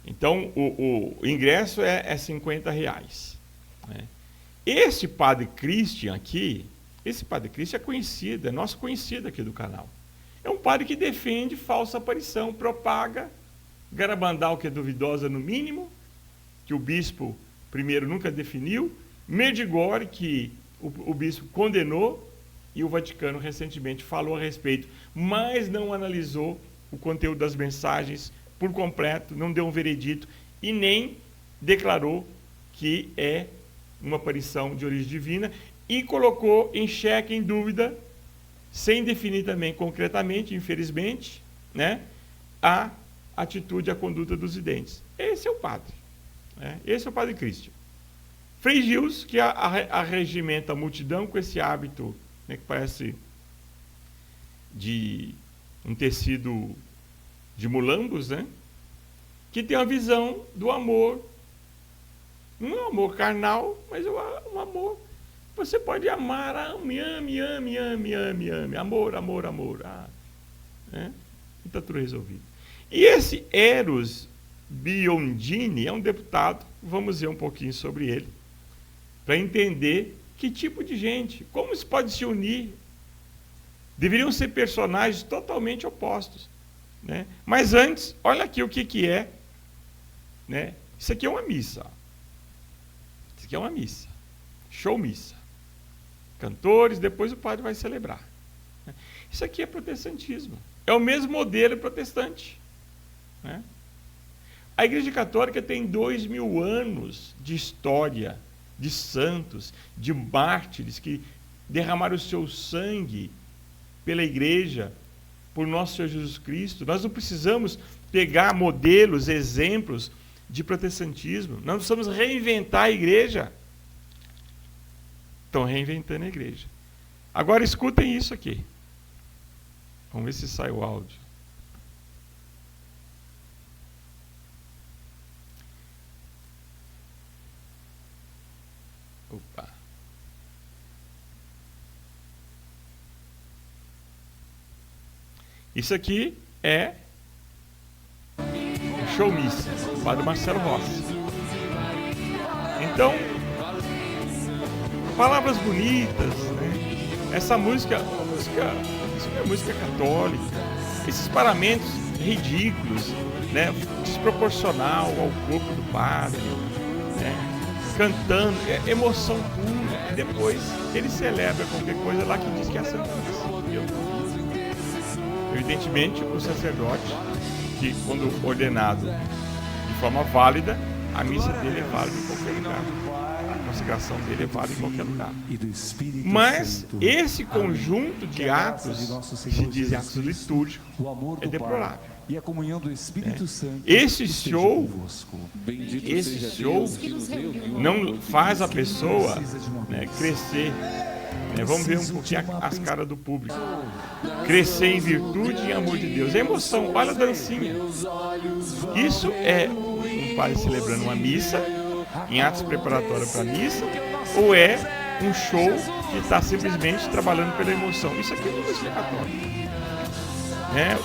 Então, o ingresso é R$50. Né? Esse Padre Christian aqui, é conhecido, é nosso conhecido aqui do canal. É um padre que defende falsa aparição, propaga garabandal que é duvidosa no mínimo, que o bispo primeiro nunca definiu, Medjugorje que o bispo condenou e o Vaticano recentemente falou a respeito, mas não analisou o conteúdo das mensagens por completo, não deu um veredito e nem declarou que é uma aparição de origem divina e colocou em xeque, em dúvida, sem definir também concretamente, infelizmente, né, a atitude, a conduta dos videntes. Esse é o padre. Né? Esse é o Padre Christian. Frei Gils, que arregimenta a multidão com esse hábito, né, que parece de um tecido de mulambos, né, que tem uma visão do amor. Não é um amor carnal, mas é um amor. Você pode amar, ame, amor. Né? E está tudo resolvido. E esse Eros Biondini é um deputado, vamos ver um pouquinho sobre ele, para entender que tipo de gente, como isso pode se unir. Deveriam ser personagens totalmente opostos. Né? Mas antes, olha aqui o que é. Né? Isso aqui é uma missa. Isso aqui é uma missa. Show missa. Cantores, depois o padre vai celebrar. Isso aqui é protestantismo. É o mesmo modelo protestante. Né? A Igreja Católica tem 2000 anos de história, de santos, de mártires que derramaram o seu sangue pela Igreja, por nosso Senhor Jesus Cristo. Nós não precisamos pegar modelos, exemplos de protestantismo. Nós precisamos reinventar a Igreja. Estão reinventando a Igreja. Agora escutem isso aqui. Vamos ver se sai o áudio. Opa. Isso aqui é o show missa, o Padre Marcelo Rossi. Então, palavras bonitas, né? Essa música, isso é música católica. Esses paramentos ridículos, né? Desproporcional ao corpo do padre, né? Cantando, emoção pura. E depois ele celebra qualquer coisa lá que diz que é a Santa Missa. Evidentemente, o sacerdote, que quando ordenado de forma válida, a missa dele é válida em qualquer lugar. A consagração dele é válida em qualquer lugar. Mas esse conjunto de atos, que se dizem atos litúrgicos, é deplorável. E a comunhão do Espírito Santo. Esse show não faz a pessoa, né, crescer. Vamos ver um pouquinho as caras do público. Crescer em virtude e em amor de Deus. É emoção, olha a dancinha. Isso é um padre celebrando uma missa, em atos preparatórios para a missa, ou é um show que está simplesmente trabalhando pela emoção? Isso aqui é música católica. Né?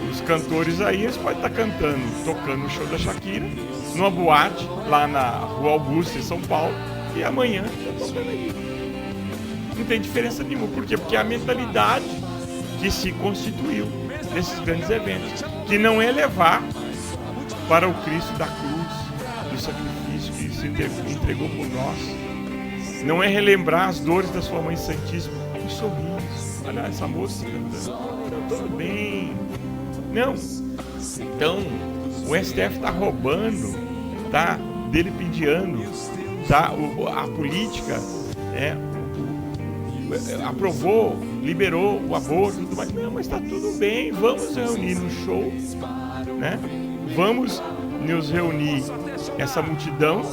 Os cantores aí, eles podem estar cantando, tocando no show da Shakira, numa boate, lá na Rua Augusta, em São Paulo, e amanhã está tocando aí. Não tem diferença nenhuma. Por quê? Porque é a mentalidade que se constituiu nesses grandes eventos, que não é levar para o Cristo da cruz, do sacrifício que se entregou por nós, não é relembrar as dores da sua Mãe Santíssima, um sorriso, olha essa moça cantando, tudo bem. Não. Então, o STF está roubando, está delipidiando, tá? A política aprovou, liberou o aborto e tudo mais. Não, mas está tudo bem, vamos reunir no show, né? Vamos nos reunir essa multidão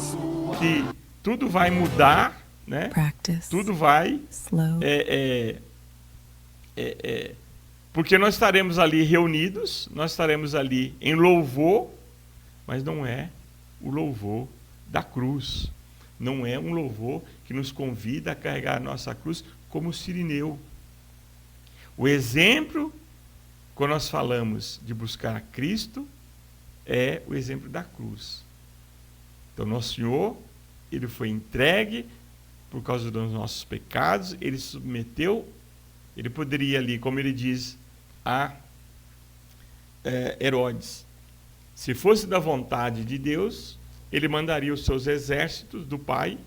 que tudo vai mudar, né? Tudo vai porque nós estaremos ali reunidos, nós estaremos ali em louvor, mas não é o louvor da cruz. Não é um louvor que nos convida a carregar a nossa cruz como o sirineu. O exemplo, quando nós falamos de buscar a Cristo, é o exemplo da cruz. Então, Nosso Senhor, Ele foi entregue por causa dos nossos pecados, Ele submeteu, Ele poderia ali, como Ele diz a Herodes, se fosse da vontade de Deus, Ele mandaria os seus exércitos do Pai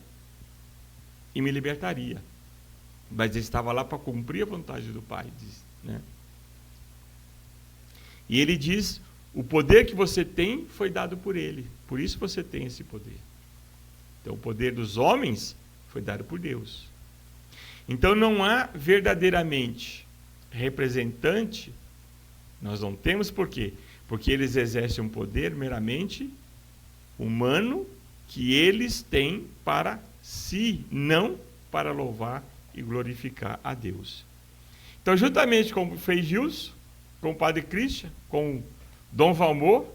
e me libertaria. Mas Ele estava lá para cumprir a vontade do Pai, né? E Ele diz, o poder que você tem foi dado por Ele, por isso você tem esse poder. Então o poder dos homens foi dado por Deus. Então não há verdadeiramente representante, nós não temos por quê? Porque eles exercem um poder meramente humano que eles têm para si, não para louvar e glorificar a Deus. Então, juntamente com o Frei Gilson, com o Padre Christian, com o Dom Valmor,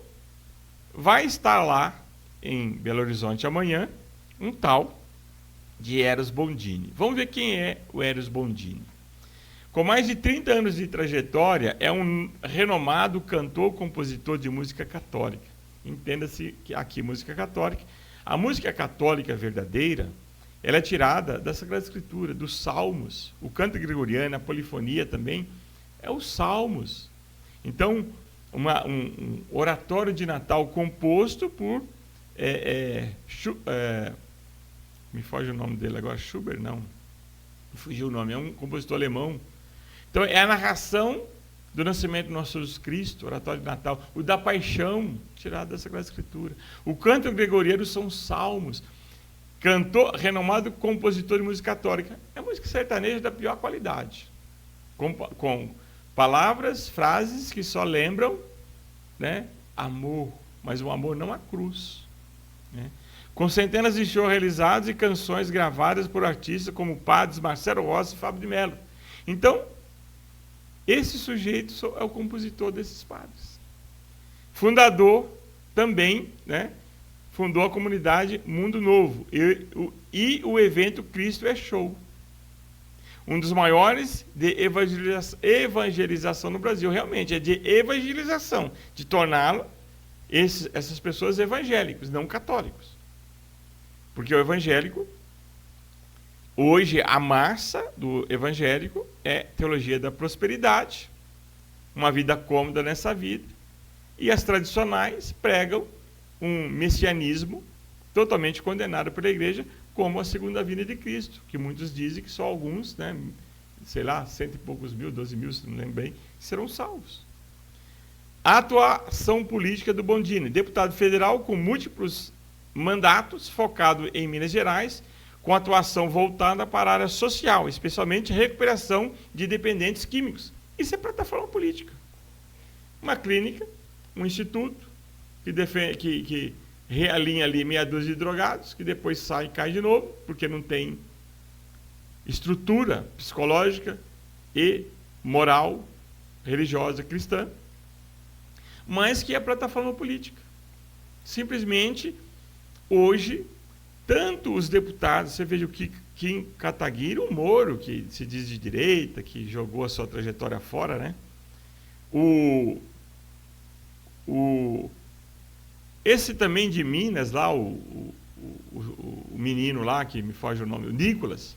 vai estar lá em Belo Horizonte amanhã um tal de Eros Bondini. Vamos ver quem é o Eros Bondini. Com mais de 30 anos de trajetória, é um renomado cantor, compositor de música católica. Entenda-se que aqui música católica. A música católica verdadeira, ela é tirada da Sagrada Escritura, dos Salmos. O canto gregoriano, a polifonia também, é os Salmos. Então, um oratório de Natal composto por... me foge o nome dele agora, Schubert, não. Me fugiu o nome, é um compositor alemão. Então, é a narração do nascimento do nosso Jesus Cristo, oratório de Natal. O da paixão, tirado da Sagrada Escritura. O canto gregoriano são salmos. Cantor, renomado compositor de música católica. É música sertaneja da pior qualidade. Com palavras, frases que só lembram, né, amor, mas o amor não a cruz. Né? Com centenas de shows realizados e canções gravadas por artistas como Padres Marcelo Rossi e Fábio de Mello. Então, esse sujeito é o compositor desses padres. Fundador também, né? Fundou a comunidade Mundo Novo e o evento Cristo é Show. Um dos maiores de evangelização no Brasil. Realmente, é de evangelização, de torná-lo essas pessoas evangélicos, não católicos. Porque o evangélico, hoje a massa do evangélico é teologia da prosperidade, uma vida cômoda nessa vida, e as tradicionais pregam um messianismo totalmente condenado pela igreja, como a segunda vinda de Cristo, que muitos dizem que só alguns, né, sei lá, 100 e poucos mil, 12 mil, se não lembro bem, serão salvos. A atuação política do Bondini, deputado federal com múltiplos mandatos, focado em Minas Gerais, com atuação voltada para a área social, especialmente recuperação de dependentes químicos. Isso é plataforma política. Uma clínica, um instituto, que realinha ali meia dúzia de drogados, que depois sai e cai de novo, porque não tem estrutura psicológica e moral, religiosa, cristã, mas que é plataforma política. Simplesmente, hoje, tanto os deputados, você veja o Kim Kataguiri, o Moro, que se diz de direita, que jogou a sua trajetória fora, né? Esse também de Minas, lá, o menino lá, que me foge o nome, o Nicolas,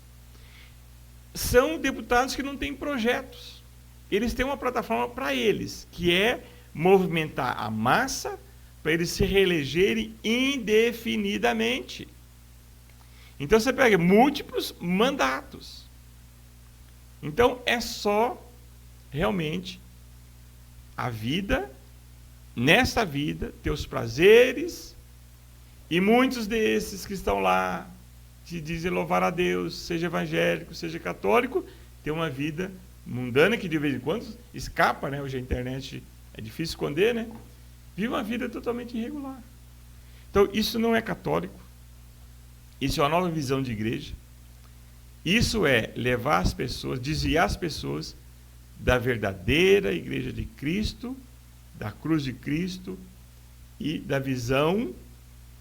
são deputados que não têm projetos. Eles têm uma plataforma para eles, que é movimentar a massa para eles se reelegerem indefinidamente. Então você pega múltiplos mandatos. Então é só realmente a vida, nessa vida, ter os prazeres, e muitos desses que estão lá que dizem louvar a Deus, seja evangélico, seja católico, tem uma vida mundana que de vez em quando escapa, né? Hoje a internet é difícil esconder, né? Vive uma vida totalmente irregular. Então, isso não é católico. Isso é uma nova visão de igreja. Isso é levar as pessoas, desviar as pessoas da verdadeira igreja de Cristo, da cruz de Cristo e da visão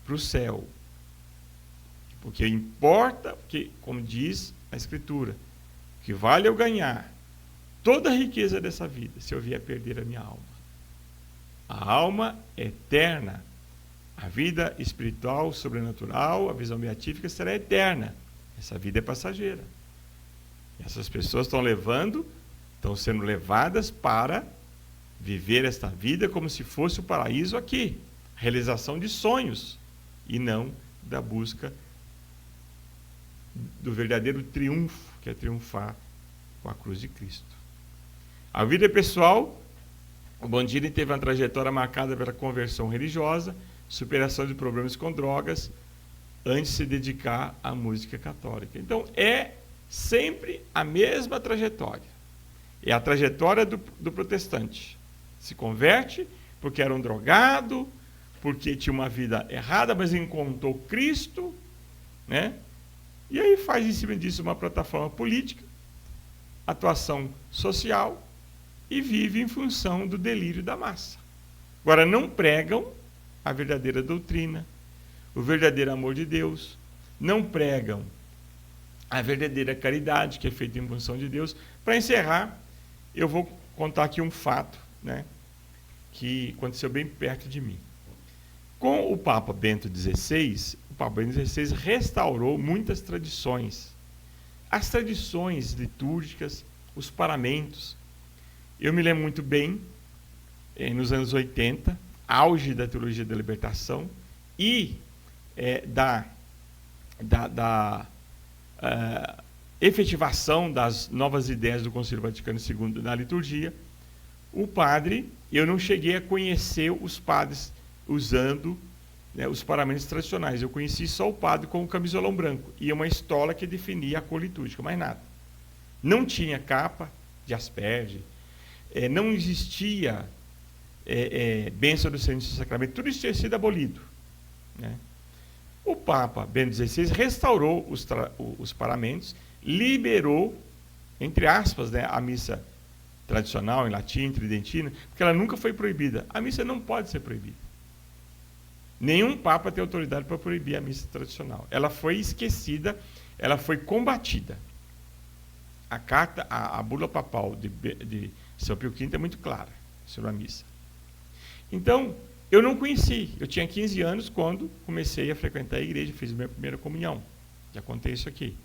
para o céu. Porque importa, porque, como diz a Escritura, que vale eu ganhar toda a riqueza dessa vida se eu vier perder a minha alma. A alma é eterna. A vida espiritual, sobrenatural, a visão beatífica será eterna. Essa vida é passageira. Essas pessoas estão sendo levadas para viver esta vida como se fosse o paraíso aqui. Realização de sonhos e não da busca do verdadeiro triunfo, que é triunfar com a cruz de Cristo. A vida pessoal, o Bandini teve uma trajetória marcada pela conversão religiosa, superação de problemas com drogas, antes de se dedicar à música católica. Então, é sempre a mesma trajetória. É a trajetória do protestante. Se converte porque era um drogado, porque tinha uma vida errada, mas encontrou Cristo, né? E aí faz em cima disso uma plataforma política, atuação social, e vive em função do delírio da massa. Agora, não pregam a verdadeira doutrina, o verdadeiro amor de Deus, não pregam a verdadeira caridade, que é feita em função de Deus. Para encerrar, eu vou contar aqui um fato, né, que aconteceu bem perto de mim. Com o Papa Bento XVI, o Papa Bento XVI restaurou muitas tradições. As tradições litúrgicas, os paramentos. Eu me lembro muito bem, nos anos 80, auge da teologia da libertação e da efetivação das novas ideias do Concílio Vaticano II na liturgia. O padre, eu não cheguei a conhecer os padres usando, né, os paramentos tradicionais. Eu conheci só o padre com o camisolão branco e uma estola que definia a cor litúrgica, mais nada. Não tinha capa de asperge, não existia bênção do Santíssimo Sacramento, tudo isso tinha sido abolido, né? O Papa Bento XVI restaurou os paramentos, liberou, entre aspas, né, a missa tradicional em latim, tridentina, porque ela nunca foi proibida. A missa não pode ser proibida. Nenhum Papa tem autoridade para proibir a missa tradicional. Ela foi esquecida, ela foi combatida. A bula papal de São Pio V é muito clara sobre a missa. Então, eu não conheci. Eu tinha 15 anos quando comecei a frequentar a igreja, fiz a minha primeira comunhão. Já contei isso aqui.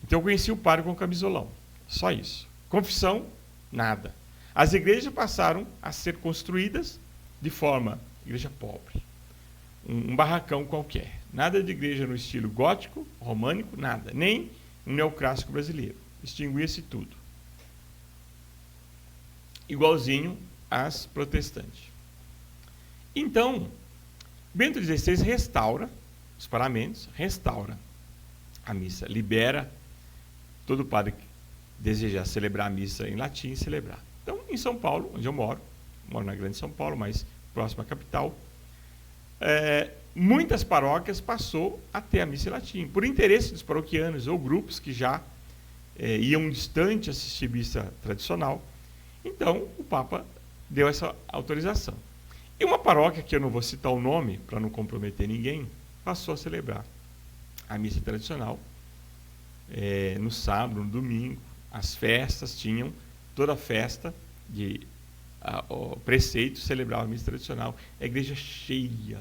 Então, eu conheci o padre com camisolão. Só isso. Confissão, nada. As igrejas passaram a ser construídas de forma, igreja pobre. Um barracão qualquer. Nada de igreja no estilo gótico, românico, nada. Nem um neoclássico brasileiro. Extinguia-se tudo. Igualzinho às protestantes. Então, Bento XVI restaura os paramentos, restaura a missa, libera todo padre que desejar celebrar a missa em latim, celebrar. Então, em São Paulo, onde eu moro na grande São Paulo, mas próxima à capital, muitas paróquias passou a ter a missa em latim, por interesse dos paroquianos ou grupos que já iam distante assistir missa tradicional. Então, o Papa deu essa autorização. E uma paróquia, que eu não vou citar o nome, para não comprometer ninguém, passou a celebrar a missa tradicional no sábado, no domingo. As festas tinham, toda a festa o preceito celebrava a missa tradicional. A igreja cheia,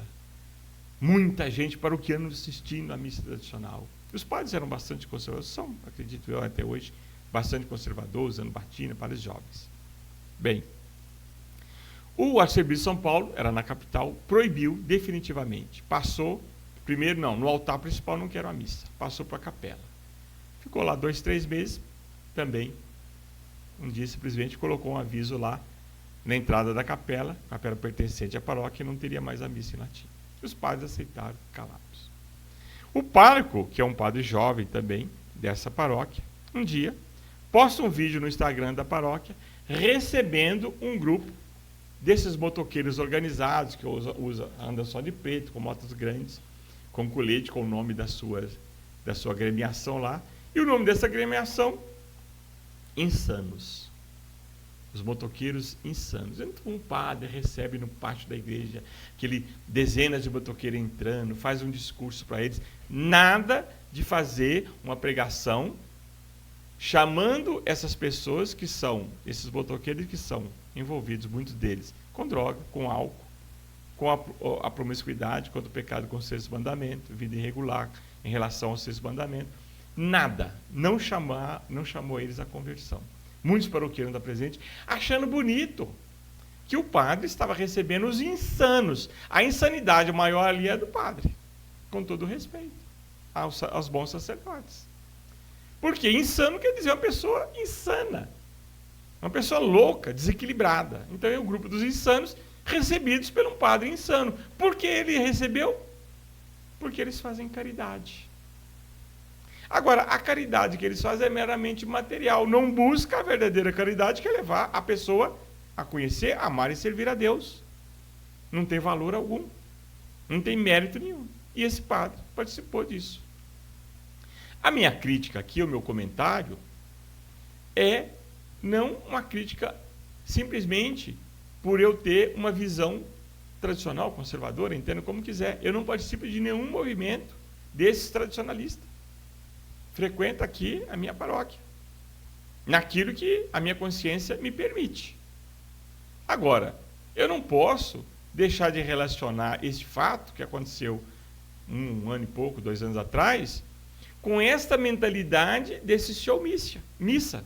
muita gente paroquiana assistindo à missa tradicional. Os padres eram bastante conservadores, são, acredito eu, até hoje, bastante conservadores, usando batina para os jovens. Bem, o arcebispo de São Paulo, era na capital, proibiu definitivamente. Passou, primeiro não, no altar principal não quero a missa, passou para a capela. Ficou lá 2, 3 meses, também. Um dia simplesmente colocou um aviso lá na entrada da capela pertencente à paróquia, não teria mais a missa em latim. Os padres aceitaram calados. O pároco, que é um padre jovem também dessa paróquia, um dia posta um vídeo no Instagram da paróquia recebendo um grupo desses motoqueiros organizados que andam só de preto, com motos grandes, com colete, com o nome da sua agremiação lá. E o nome dessa agremiação, Insanos. Os motoqueiros insanos. Então, um padre recebe no pátio da igreja dezenas de motoqueiros entrando, faz um discurso para eles. Nada de fazer uma pregação chamando essas pessoas que são, esses motoqueiros que são envolvidos, muitos deles, com droga, com álcool, com a promiscuidade, contra o pecado com os 6 mandamentos, vida irregular em relação aos 6 mandamentos. Nada. Não chamou eles à conversão. Muitos paroquianos da presente achando bonito que o padre estava recebendo os insanos. A insanidade maior ali é do padre, com todo o respeito aos bons sacerdotes. Porque insano quer dizer uma pessoa insana, uma pessoa louca, desequilibrada. Então é o grupo dos insanos recebidos por um padre insano. Por que ele recebeu? Porque eles fazem caridade. Agora, a caridade que eles fazem é meramente material, não busca a verdadeira caridade, que é levar a pessoa a conhecer, amar e servir a Deus. Não tem valor algum, não tem mérito nenhum. E esse padre participou disso. A minha crítica aqui, o meu comentário, é não uma crítica simplesmente por eu ter uma visão tradicional, conservadora, entendo como quiser. Eu não participo de nenhum movimento desses tradicionalistas. Frequento aqui a minha paróquia, naquilo que a minha consciência me permite. Agora, eu não posso deixar de relacionar esse fato que aconteceu 1 ano e pouco, 2 anos atrás, com esta mentalidade desse show missa,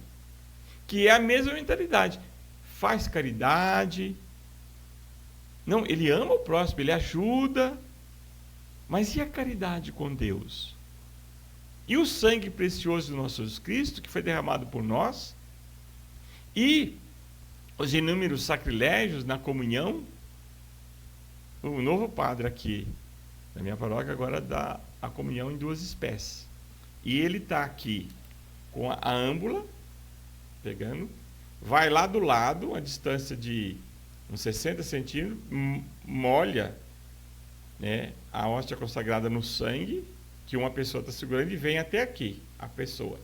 que é a mesma mentalidade. Faz caridade, não, ele ama o próximo, ele ajuda, mas e a caridade com Deus? E o sangue precioso do nosso Jesus Cristo, que foi derramado por nós, e os inúmeros sacrilégios na comunhão. O novo padre aqui na minha paróquia agora dá a comunhão em 2 espécies. E ele está aqui com a âmbula, pegando, vai lá do lado, a distância de uns 60 centímetros, molha, né, a hóstia consagrada no sangue, que uma pessoa está segurando, e vem até aqui, a pessoa.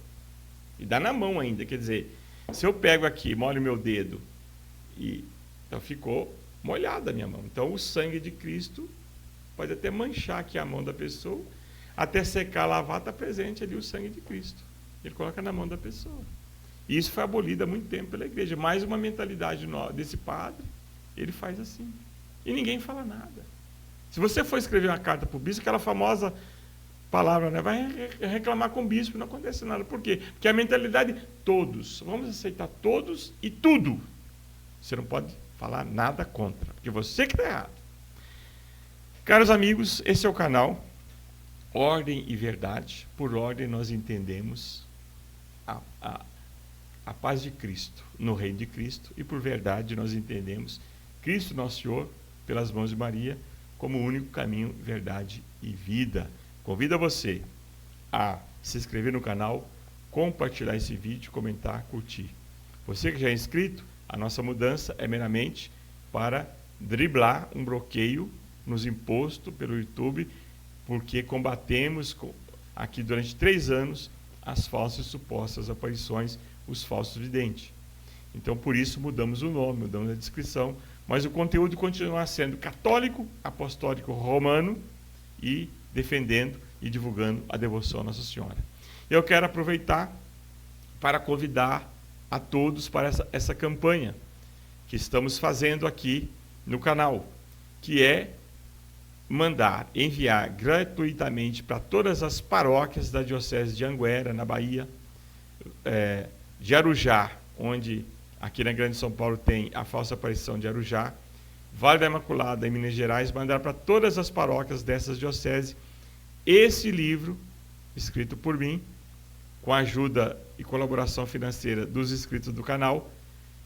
E dá na mão ainda, quer dizer, se eu pego aqui, molho meu dedo, então ficou molhada a minha mão. Então o sangue de Cristo pode até manchar aqui a mão da pessoa, até secar, lavar, está presente ali o sangue de Cristo. Ele coloca na mão da pessoa. E isso foi abolido há muito tempo pela igreja. Mais uma mentalidade desse padre, ele faz assim. E ninguém fala nada. Se você for escrever uma carta para o bispo, aquela famosa palavra, né, vai reclamar com o bispo, não acontece nada. Por quê? Porque a mentalidade, todos, vamos aceitar todos e tudo. Você não pode falar nada contra, porque você que está errado. Caros amigos, esse é o canal Ordem e Verdade. Por ordem nós entendemos a paz de Cristo no reino de Cristo, e por verdade nós entendemos Cristo nosso Senhor, pelas mãos de Maria, como o único caminho, verdade e vida. Convido você a se inscrever no canal, compartilhar esse vídeo, comentar, curtir. Você que já é inscrito, a nossa mudança é meramente para driblar um bloqueio nos impostos pelo YouTube, porque combatemos aqui durante 3 anos as falsas e supostas aparições, os falsos videntes. Então, por isso, mudamos o nome, mudamos a descrição, mas o conteúdo continua sendo católico, apostólico, romano, e defendendo e divulgando a devoção à Nossa Senhora. Eu quero aproveitar para convidar a todos para essa campanha que estamos fazendo aqui no canal, que é enviar gratuitamente para todas as paróquias da Diocese de Anguera, na Bahia, de Arujá, onde aqui na Grande São Paulo tem a falsa aparição de Arujá, Vale da Imaculada em Minas Gerais, mandar para todas as paróquias dessas dioceses esse livro, escrito por mim, com a ajuda e colaboração financeira dos inscritos do canal,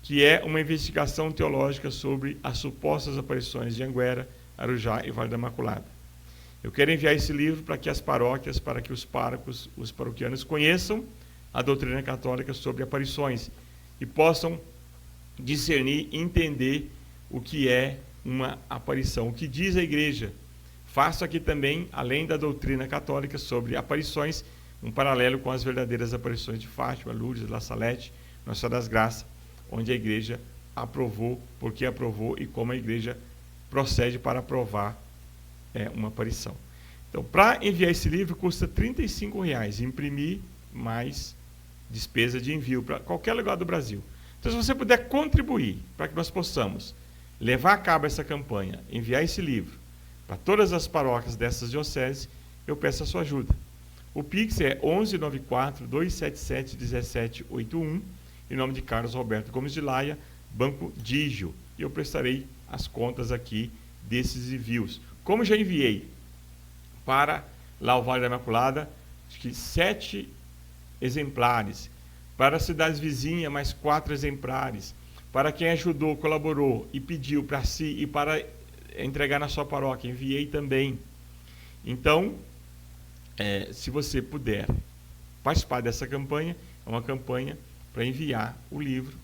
que é uma investigação teológica sobre as supostas aparições de Anguera, Arujá e Vale da Imaculada. Eu quero enviar esse livro para que as paróquias, para que os párocos, os paroquianos conheçam a doutrina católica sobre aparições e possam discernir e entender o que é uma aparição, o que diz a Igreja. Faço aqui também, além da doutrina católica sobre aparições, um paralelo com as verdadeiras aparições de Fátima, Lourdes, La Salete, Nossa Senhora das Graças, onde a Igreja aprovou, por que aprovou e como a Igreja procede para aprovar uma aparição. Então, para enviar esse livro, custa R$ 35,00, imprimir mais despesa de envio para qualquer lugar do Brasil. Então, se você puder contribuir para que nós possamos levar a cabo essa campanha, enviar esse livro para todas as paróquias dessas dioceses, eu peço a sua ajuda. O Pix é 1194-277-1781, em nome de Carlos Roberto Gomes de Laia, Banco Digio. E eu prestarei as contas aqui desses envios. Como já enviei para lá o Vale da Imaculada, acho que 7 exemplares, para as cidades vizinhas, mais 4 exemplares, para quem ajudou, colaborou e pediu para si e para entregar na sua paróquia, enviei também. Então, se você puder participar dessa campanha, é uma campanha para enviar o livro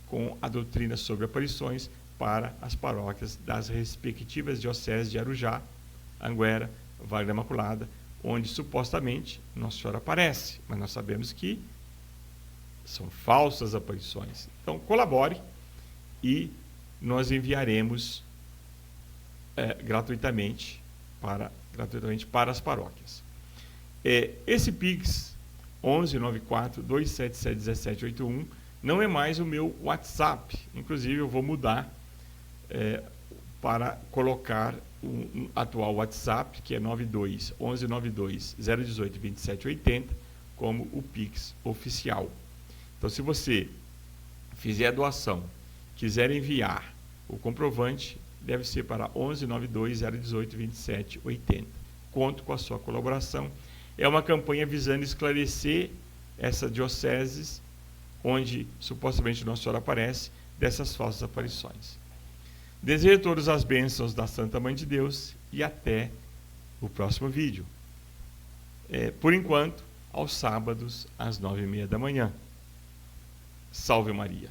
com a doutrina sobre aparições para as paróquias das respectivas dioceses de Arujá, Anguera, Vale da Imaculada, onde supostamente Nossa Senhora aparece, mas nós sabemos que são falsas aparições. Então, colabore e nós enviaremos gratuitamente para as paróquias. Esse Pix 1194-277-1781 não é mais o meu WhatsApp. Inclusive, eu vou mudar para colocar o atual WhatsApp, que é 1192-018-2780, como o Pix oficial. Então, se você fizer a doação, quiser enviar o comprovante, deve ser para 1192-018-2780. Conto com a sua colaboração. É uma campanha visando esclarecer essas dioceses onde supostamente Nossa Senhora aparece, dessas falsas aparições. Desejo a todos as bênçãos da Santa Mãe de Deus e até o próximo vídeo. Por enquanto, aos sábados, às 9h30 da manhã. Salve Maria!